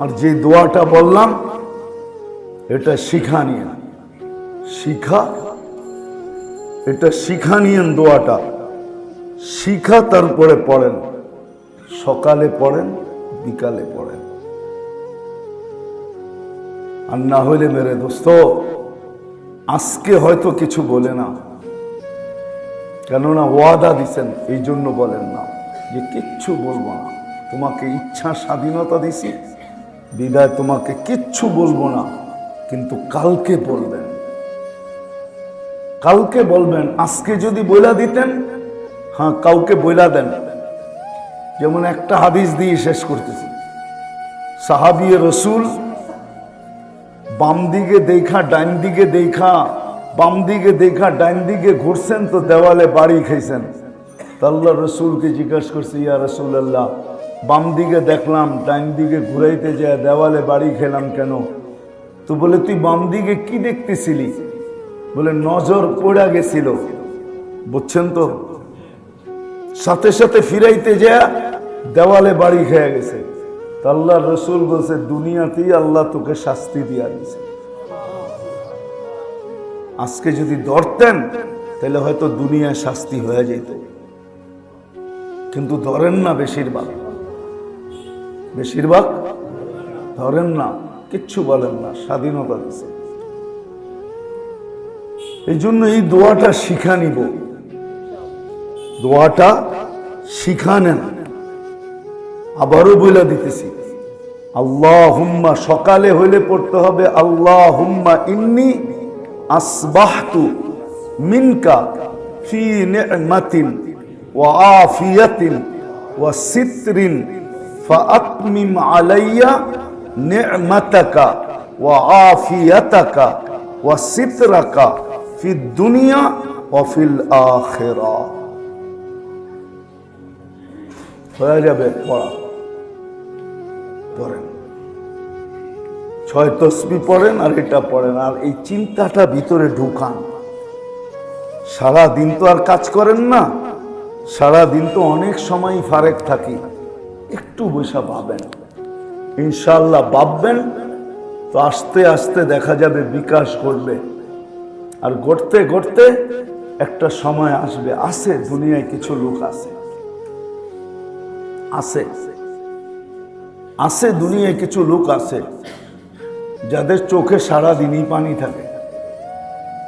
B: আর যে দোয়াটা বললাম এটা শিখা নিয়েন, শিখা, এটা শিখা নিয়েন দোয়াটা, শিখা তারপরে পড়েন, সকালে পড়েন, বিকালে পড়েন। আর না হইলে মেরে দোস্ত আজকে হয়তো কিছু বলে না, কেননা ওয়াদা দিছেন, এই জন্য বলেন না যে কিচ্ছু বলবো না, তোমাকে ইচ্ছা স্বাধীনতা দিছি বিদায় তোমাকে কিচ্ছু বলবো না, কিন্তু কালকে বলবেন, কালকে বলবেন। আজকে যদি বইলা দিতেন, হ্যাঁ কাউকে বইলা দেন। যেমন একটা হাদিস দিয়ে শেষ করতেছি, সাহাবী রাসূল বাম দিকে দেখা ডাইন দিকে দেখা বাম দিকে দেখা ডাইন দিকে ঘুরছেন তো দেওয়ালে বাড়ি খাইছেন। তা আল্লাহ রসুলকে জিজ্ঞাসা করছে, ইয়া রাসূলুল্লাহ, বাম দিকে দেখলাম, ডাইন দিকে ঘুরাইতে যায় দেওয়ালে বাড়ি খেলাম কেন? তো বলে, তুই বাম দিকে কি দেখতেছিলি? বলে, নজর পড়া গেছিল। বুঝছেন তো, সাথে সাথে ফিরাইতে যায় দেওয়ালে বাড়ি খেয়ে গেছে। তা আল্লাহ রসুল বলছে, দুনিয়াতেই আল্লাহ তোকে শাস্তি দিয়া দিয়েছে। আজকে যদি ধরতেন তাহলে হয়তো দুনিয়ায় শাস্তি হয়ে যেত, কিন্তু ধরেন না। বেশিরভাগ ধরেন না, কিচ্ছু বলেন না, স্বাধীনতা দিচ্ছে। এই জন্য এই দোয়াটা শিখা নিব, দোয়াটা শিখা নেন। আবারও বলে দিতেছি, আল্লাহুম্মা, সকালে হইলে পড়তে হবে আল্লাহুম্মা ইন্নী আসবাহতু মিনকা ফি নি'মাতিন ওয়া আফিয়াতিন ওয়া সিতরিন ফাআতমিম আলাইয়া নি'মাতাকা ওয়া আফিয়াতাকা ওয়া সিতরাকা ফিদ দুনিয়া ওয়া ফিল আখিরাহ। হয়ে যাবে পড়া। পড়েন, 6 তসবিহ পড়েন আর এটা পড়েন, আর এই চিন্তাটা ভিতরে ঢুকান। সারা দিন তো আর কাজ করেন না, সারা দিন তো অনেক সময় ফারেক থাকি, একটু বসে ভাবেন। ইনশাআল্লাহ ভাববেন তো আস্তে আস্তে দেখা যাবে বিকাশ করবে, আর গড়তে গড়তে একটা সময় আসবে। আছে দুনিয়ায় কিছু লোক আছে, আছে দুনিয়ায় কিছু লোক আছে যাদের চোখে সারাদিনই পানি থাকে,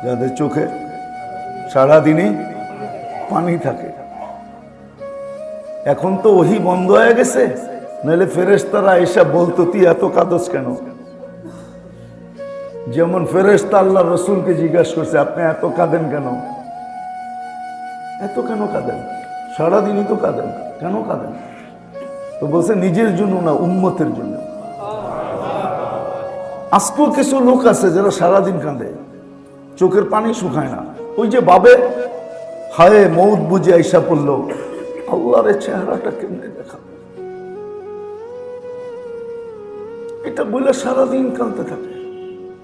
B: যাদের চোখে সারাদিনই পানি থাকে। এখন তো ওহি বন্ধ হয়ে গেছে, নাহলে ফেরেশতারা এসে বলতো, তুই এত কাঁদস কেন? যেমন ফেরেশতা আল্লাহ রসুলকে জিজ্ঞাসা করছে, আপনি এত কাঁদেন কেন? এত কেন কাঁদেন? সারাদিনই তো কাঁদেন, কেন কাঁদেন? তো বলছে, নিজের জন্য না, উম্মতের জন্য। আজকেও কিছু লোক আছে যারা সারাদিন কাঁদে, চোখের পানি শুকায় না। ওই যে ভাবে, হায় মৌত বুঝে আইসা পড়লো, আল্লাহর চেহারাটা কেমনে দেখা, এটা বলে সারাদিন কাঁদতে থাকে,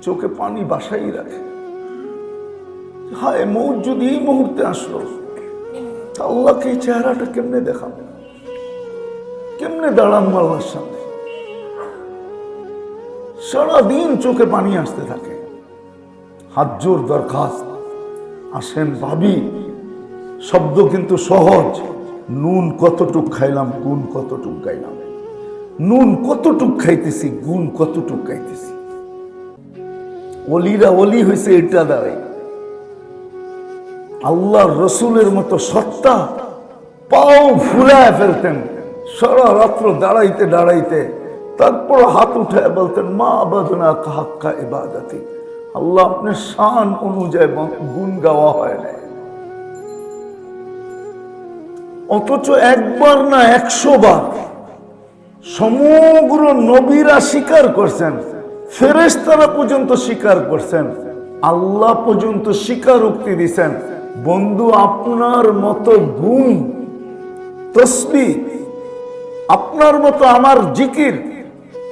B: চোখে পানি বাসাই রাখে। হায় মৌত যদি এই মুহূর্তে আসলো, আল্লাহকে এই চেহারাটা কেমনে দেখাবে, কেমনে দাঁড়ান আল্লাহর সামনে? সারাদিন চোখে পানি আসতে থাকে। হাত জোর দরখাস্ত, আসেন ভাবি। শব্দ কিন্তু সহজ। নুন কতটুক খাইলাম, গুণ কতটুক গাইলাম। নুন কতটুক খাইতেছি, গুণ কতটুক গাইতেছি। অলিরা অলি হয়েছে এটা দ্বারাই। আল্লাহর রসুলের মতো সত্তা পাও ফুলায় ফেলতেন সারা রাত্র দাঁড়াইতে দাঁড়াইতে, তারপর হাত উঠে বলতেন, মা আবাদনা হাক্কা ইবাদতি। আল্লাহ আপনার শান অনুযায়ী গুণ গাওয়া হয় না। অথচ একবার না 100 বার সমগ্র নবীরা স্বীকার করছেন, ফেরেশতারা পর্যন্ত স্বীকার করছেন, আল্লাহ পর্যন্ত স্বীকারোক্তি দিছেন, বন্ধু আপনার মতো গুণ তসবিহ, আপনার মতো আমার জিকির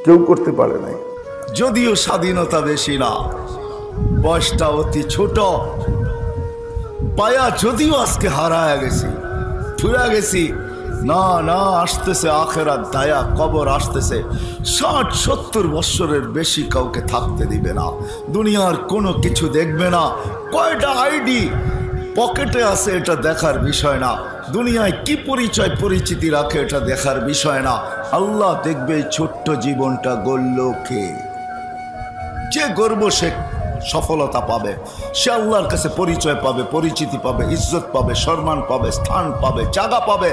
B: কেউ করতে পারে নাই।
A: যদিও স্বাধীনতা বেশি না, বয়সটা অতি ছোট, পায়া যদিও আজকে হারায় গেছি, ফুরা গেছি, না না আসতেছে আখেরাত দায়া, কবর আসতেছে। 60-70 বৎসরের বেশি কাউকে থাকতে দিবে না, দুনিয়ার কোনো কিছু দেখবে না। কয়টা আইডি পকেটে আছে এটা দেখার বিষয় না, দুনিয়ায় কি পরিচয় পরিচিতি রাখে এটা দেখার বিষয় না। আল্লাহ দেখবে এই ছোট্ট জীবনটা গড়ল কে। যে গর্ব সে সফলতা পাবে, সে আল্লাহর কাছে পরিচয় পাবে, পরিচিতি পাবে, ইজ্জত পাবে, সম্মান পাবে, স্থান পাবে, জায়গা পাবে।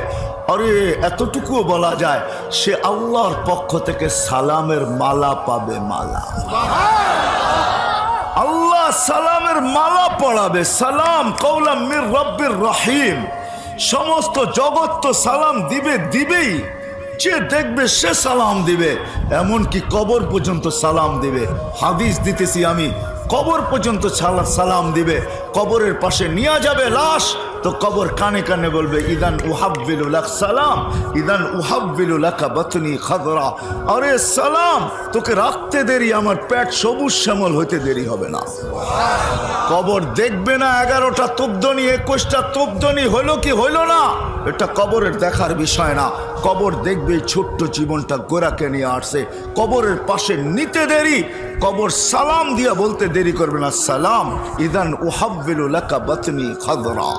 A: আরে এতটুকুও বলা যায়, সে আল্লাহর পক্ষ থেকে সালামের মালা পাবে। মালা, আল্লাহ সালামের মালা পড়াবে। সালাম কওলাম মির রব্বির রহিম। সমস্ত জগৎ তো সালাম দিবেই, যে দেখবে সে সালাম দিবে, এমনকি কবর পর্যন্ত সালাম দিবে। হাদিস দিতেছি আমি, কবর পর্যন্ত সালাম দিবে, কবরের পাশে নিয়ে যাবে লাশ, তো কবর কানে কানে বলবে ইদান উহাব্বিলু লাক সালাম, ইদান উহাব্বিলু লাকা বাতনি খাদরা। আরে সালাম, তোকে রাখতে দেরি, আমার পেট সবুজ শ্যামল হইতে দেরি হবে না। কবর দেখবে না 11টা তোপদনি 21টা তোপদনি হইল কি হইল না, এটা কবরের দেখার বিষয় না। কবর দেখবে ছোট্ট জীবনটা গোরাকে নিয়ে আসছে, কবরের পাশে নিতে দেরি, কবর সালাম দিয়া বলতে দেরি করবে না, সালাম ইদান উহাব্বিলু লাকা বাতনি খাদরা,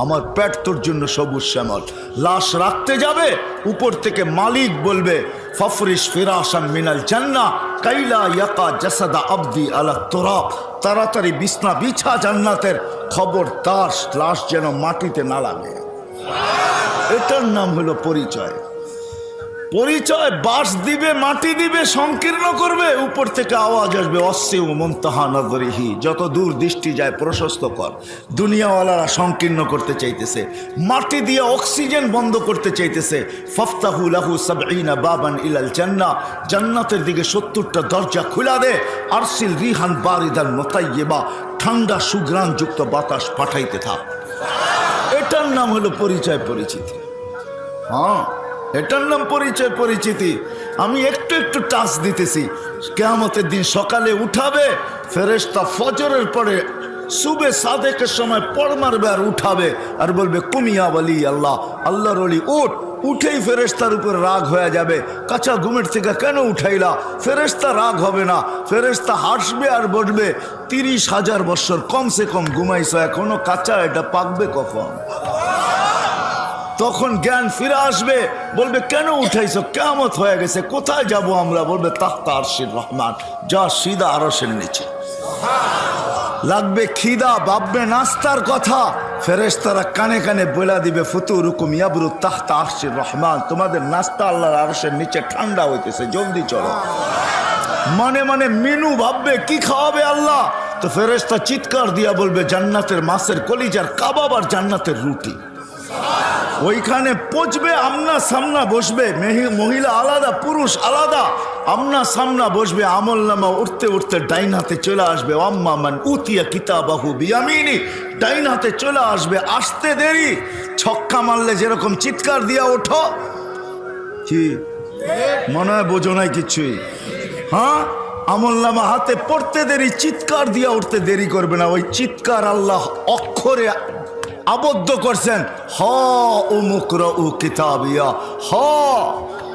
A: আমার পেট তোর জন্য সবুজ শ্যামল। লাশ রাখতে যাবে, উপর থেকে মালিক বলবে ফাফরিশ ফিরাশাম মিনাল জান্নাহ কাইলা ইয়াকা জাসাদা আবদি আলা তুরাব, তাড়াতাড়ি বিছনা বিছা জান্নাতের, খবরদার লাশ যেন মাটিতে না লাগে। এটার নাম হলো পরিচয়। পরিচয় বাস দিবে, মাটি দিবে, সংকীর্ণ করবে, উপর থেকে আওয়াজ আসবে অসিউ মুনতাহা নজরিহি, যত দূর দৃষ্টি যায় প্রশস্ত কর। দুনিয়াওয়ালারা সংকীর্ণ করতে চাইতেছে, মাটি দিয়ে অক্সিজেন বন্ধ করতে চাইতেছে। ফাফতাহু লাহু সাবঈনা বাবান ইলাল জান্নাহ, জান্নাতের দিকে 70টা দরজা খুলা দে। আরসিল রিহান বারিদান মুতাইয়্যিবা, ঠান্ডা সুঘ্রাণযুক্ত বাতাস পাঠাইতে থাক। এটার নাম হলো পরিচয় পরিচিতি। হ্যাঁ, এটার নাম পরিচয় পরিচিতি। আমি একটু একটু টাচ দিতেছি। কিয়ামতের দিন সকালে উঠাবে ফেরেশতা, ফজরের পরে সুবে সাদেকের সময় পড় মারবে আর উঠাবে আর বলবে কুমিয়া ওয়ালি আল্লাহ, আল্লাহর ওলি উঠ। উঠেই ফেরেশতার উপর রাগ হয়ে যাবে, কাঁচা ঘুমের থেকে কেন উঠাইলা? ফেরেশতা রাগ হবে না, ফেরেশতা হাসবে আর বলবে 30,000 বছর কমসে কম ঘুমাইছো, এখনো কাঁচা, এটা পাকবে কখন? তখন জ্ঞান ফিরে আসবে, বলবে কেন উঠাইছো? কিয়ামত হয়ে গেছে, কোথায় যাব আমরা? বলবে তাহতা আরশির রহমান, যা সিধা আরশের নিচে। লাগবে খিদা, ভাববে নাস্তার কথা, ফেরেশতারা কানে কানে বলে দিবে ফুতুরুকুম ইয়াবরু তাহতা আরশির রহমান, তোমাদের নাস্তা আল্লাহর আরশের নিচে ঠান্ডা হইতেছে, জলদি চলো। মনে মনে মিনু ভাববে কি খাওয়াবে আল্লাহ, তো ফেরেশতা চিৎকার দিয়া বলবে জান্নাতের মাছের কলিজার কাবাব আর জান্নাতের রুটি। ওইখানে পচবে, আমনা সামনা বসবে, মহিলা আলাদা পুরুষ আলাদা, আমনা সামনা বসবে, আমল নামা উঠতে উঠতে ডাইন হাতে চলে আসবে। আম্মা মান উতিয়া কিতাবাহু বিয়ামিনি, ডাইন হাতে চলে আসবে। আসতে দেরি, ছক্কা মারলে যেরকম চিৎকার দিয়া ওঠো, কি মনে হয় বোঝো নাই কিছুই? হ্যাঁ, আমল নামা হাতে পড়তে দেরি, চিৎকার দিয়া উঠতে দেরি করবে না। ওই চিৎকার আল্লাহ অক্ষরে আবদ্ধ করছেন, হ উমুকরাউ কিতাবিয়া, হ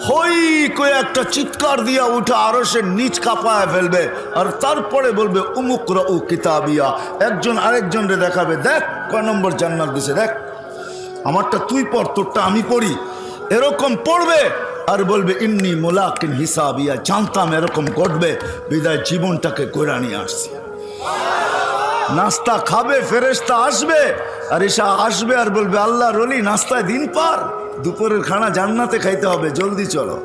A: হই কয়ে একটা চিৎকার দিয়া উঠে আরশের নিচ কাঁপায় ফেলবে, আর তারপরে বলবে উমুকরাউ কিতাবিয়া। একজন আরেকজনরে দেখাবে, দেখ কয় নম্বর জান্নাত দিছে, দেখ আমারটা তুই পড়, তোরটা আমি পড়ি। এরকম পড়বে আর বলবে ইন্নী মুলাকিন হিসাবিয়া, জানতাম এরকম ঘটবে, বিদায় জীবনটাকে কইরা নিয়ে আসছি। নাস্তা খাবে, ফেরেশতা আসবে, আর এসা আসবে আর বলবে আল্লাহর ওলি নাস্তায় দিন পার, দুপুরের খানা জান্নাতে খাইতে হবে, জলদি চলো।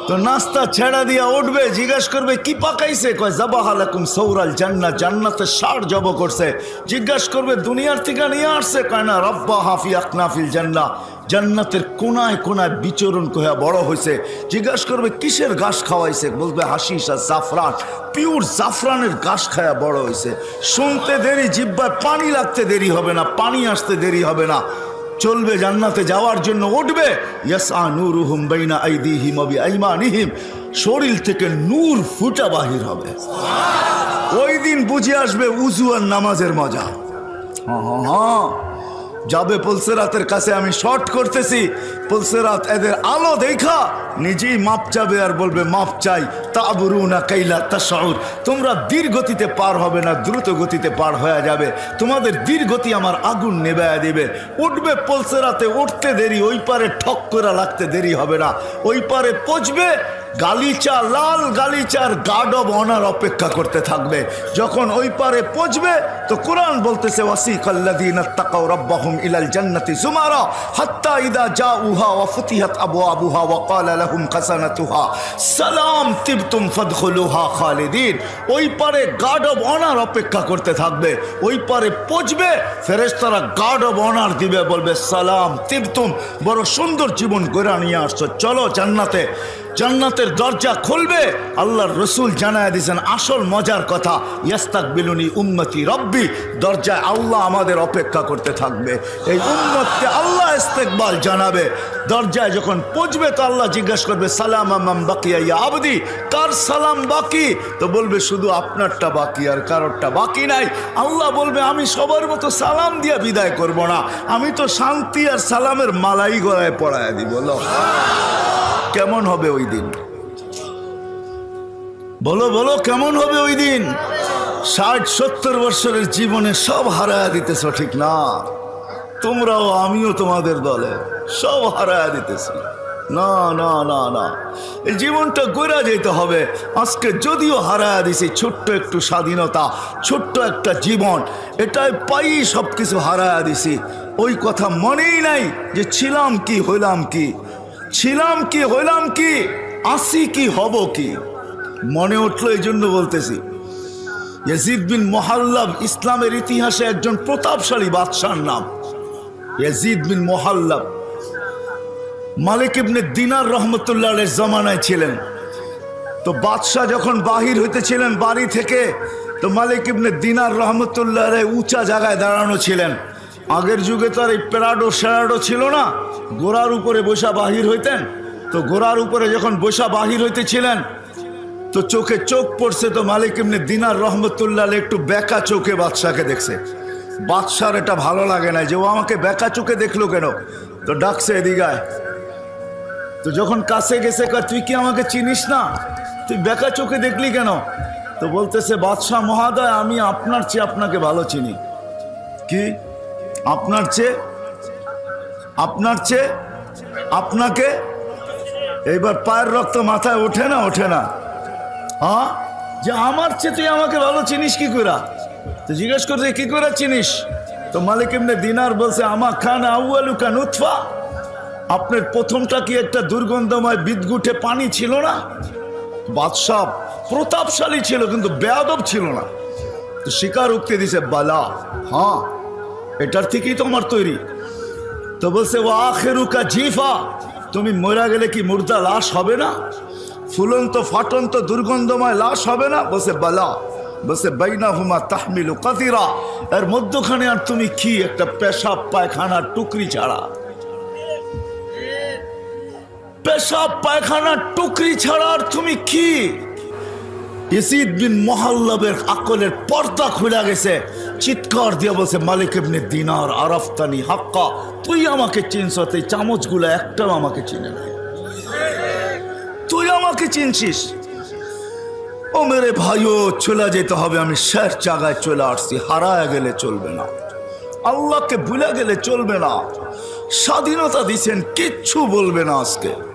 A: তো নাস্তা ছেড়া দিয়া উঠবে, জিজ্ঞেস করবে কি পাকাইছে? কয় জাবাহালাকুম সৌরাল জান্নাত, জান্নাতের ষাঁড় জব করছে। জিজ্ঞেস করবে দুনিয়ার থেকে নিয়ে আসছে? কয় না, রব্বা হাফি আকনাফিল জান্নাহ, জান্নাতের কোনায় কোনায় বিচরণ কয়া বড় হয়েছে। জিজ্ঞাসা করবে কিসের ঘাস খাওয়াইছে? বলবে হাসিস আর জাফরান, পিওর জাফরানের ঘাস খায়া বড় হয়েছে। শুনতে দেরি, জিহ্বায় পানি লাগতে দেরি হবে না, পানি আসতে দেরি হবে না। চলবে জান্নাতে যাওয়ার জন্য, উঠবে ইয়াসআ নূরুহুম বাইনা আইদিহিম ওয়া বিআইমানিহিম, শরীর থেকে নূর ফুটা বাহির হবে। ওই দিন বুঝে আসবে উযু আর নামাজের মজা। হ্যাঁ, যাবে পুলসেরাতের কাছে, আমি শর্ট করতেছি, পুলসেরাত এদের আলো দেখা নিজেই মাপ চাবে আর বলবে মাপ চাই। তাবরুনা কাইলা তাশউর, তোমরা ধীর গতিতে পার হবে না, দ্রুত গতিতে পার হয়ে যাবে, তোমাদের ধীর গতি আমার আগুন নেভায়া দিবে। উঠবে পুলসেরাতে, উঠতে দেরি, ওই পারে ঠক করে লাগতে দেরি হবে না। ওই পারে পৌঁছবে, গালিচা, লাল গালিচার গার্ড অব অনার অপেক্ষা করতে থাকবে। যখন ওই পারে পৌঁছবে তো কোরআন বলতেছে ওয়াসিকাল্লাযীনা তাকাউ রাব্বাহুম ইলাল জান্নাতি যুমারা হাত্তা ইযা জাউহা ওয়া ফুতিহাত আবওয়াবুহা ওয়া ক্বালা লাহুম খাযানাতুহা সালাম তিবতুম ফাদখুলুহা খালিদিন। ওই পারে গার্ড অব অনার অপেক্ষা করতে থাকবে। ওই পারে পৌঁছবে, ফেরেশতারা গার্ড অব অনার দিবে, বলবে সালাম তিবতুম, বড় সুন্দর জীবন গড়া নিয়ে আসছো, চলো জান্নাতে। জান্নাতের দরজা খুলবে। আল্লাহর রসুল জানায় দিয়েছেন আসল মজার কথা, ইয়াস্তাকবিলুনি উম্মতি রব্বি, দরজায় আল্লাহ আমাদের অপেক্ষা করতে থাকবে। এই উম্মতকে আল্লাহ ইস্তেকবাল জানাবে। দরজায় যখন পৌঁছবে তো আল্লাহ জিজ্ঞাসা করবে সালাম আম্মাম বাকিয়া ইয়া আবদি, কার সালাম বাকি? তো বলবে শুধু আপনারটা বাকি, আর কারোরটা বাকি নাই। আল্লাহ বলবে আমি সবার মতো সালাম দিয়া বিদায় করব না, আমি তো শান্তি আর সালামের মালাই গলায় পড়ায় দিব। বলো কেমন হবে ওই দিন? বলো বলো কেমন হবে ওই দিন? 60-70 বছরের জীবনে সব হারায় দিতেছ, ঠিক না? তোমরাও আমিও তোমাদের দলে সব হারায় দিতেছি। না না না না, এই জীবনটা গড়া যেতে হবে। আজকে যদিও হারায় দিছি ছোট্ট একটু স্বাধীনতা, ছোট্ট একটা জীবন, এটাই পাই সব কিছু হারায় দিছি। ওই কথা মনেই নাই যে ছিলাম কি হইলাম কি, ছিলাম কি হইলাম কি, আসি কি হব কি, মনে উঠলো। এই জন্য বলতেছি ইয়াজিদ বিন মুহাল্লাব ইসলামের ইতিহাসে একজন প্রতাপশালী বাদশার নাম। ইয়াজিদ বিন মুহাল্লাব মালিক ইবনে দিনার রহমতুল্লাহ আলাইহির জামানায় ছিলেন। তো বাদশাহ যখন বাহির হইতেছিলেন বাড়ি থেকে, তো মালিক ইবনে দিনার রহমতুল্লাহ আলাইহি উঁচা জায়গায় দাঁড়ানো ছিলেন। আগের যুগে তো আর এই প্যারাডো স্যারাডো ছিল না, ঘোড়ার উপরে বসা বাহির হইতেন। তো ঘোড়ার উপরে যখন বসা বাহির হইতেছিলেন তো চোখে চোখ পড়ছে, তো মালিক ইবনে দিনার রহমতুল্লাহ আলাইহি একটু বেকা চোখে বাদশাকে দেখছে। বাদশার এটা ভালো লাগে না যে ও আমাকে বেকা চোখে দেখলো কেন, তো ডাকছে এদিকায়। তো যখন কাছে গেছে তুই কি আমাকে চিনিস না, তুই বেকা চোখে দেখলি কেন? তো বলতেছে বাদশাহ মহোদয়, আমি আপনার চেয়ে আপনাকে ভালো চিনি। কি আপনার চেয়ে? আপনার চেয়ে আপনাকে? এইবার পায়ের রক্ত মাথায় ওঠে না ওঠে না? হ্যাঁ, যে আমার চেয়ে তুই আমাকে ভালো চিনিস কি করে? তো জিজ্ঞেস করছে কি করে চিনিস? তো মালিক ইবনে দিনার বলছে আমা খান আউয়ালুকা নুতফা, আপনার প্রথমটা কি একটা দুর্গন্ধময় বিদগুটে পানি ছিল না? বাদশাহ প্রতাপশালী ছিল কিন্তু বেয়াদব ছিল না। তো শিকার উক্তি দিছে বালা, হ্যাঁ এটার থেকেই তো আমার তৈরি। তো বলছে ও আখেরুকা জিফা, তুমি মরা গেলে কি মুর্দা লাশ হবে না? ফুলন্ত ফাটন্ত দুর্গন্ধময় লাশ হবে না? বলছে বালা। বলছে বাইনাহুমা তাহমিলু কাতিরা, এর মধ্যখানে আর তুমি কি একটা পেশাব পায়খানার টুকরি ছাড়া, পেশাব পায়খানার টুকরি ছাড়া আর তুমি কি? ইয়াজিদ বিন মুহাল্লাবের আকলের পর্দা খুলে গেছে, চিৎকার দিয়ে বলছে মালিক ইবনে দিনার আরাফতানি হাক্কা, তুই আমাকে চিনছ? এই চামচগুলো একটাও আমাকে চিনে না, তুই আমাকে চিনছিস? ও মেরে ভাইও চলে যেতে হবে, আমি শেষ জায়গায় চলে আসছি। হারায় গেলে চলবে না, আল্লাহকে ভুলে গেলে চলবে না। স্বাধীনতা দিছেন, কিচ্ছু বলবে না আজকে।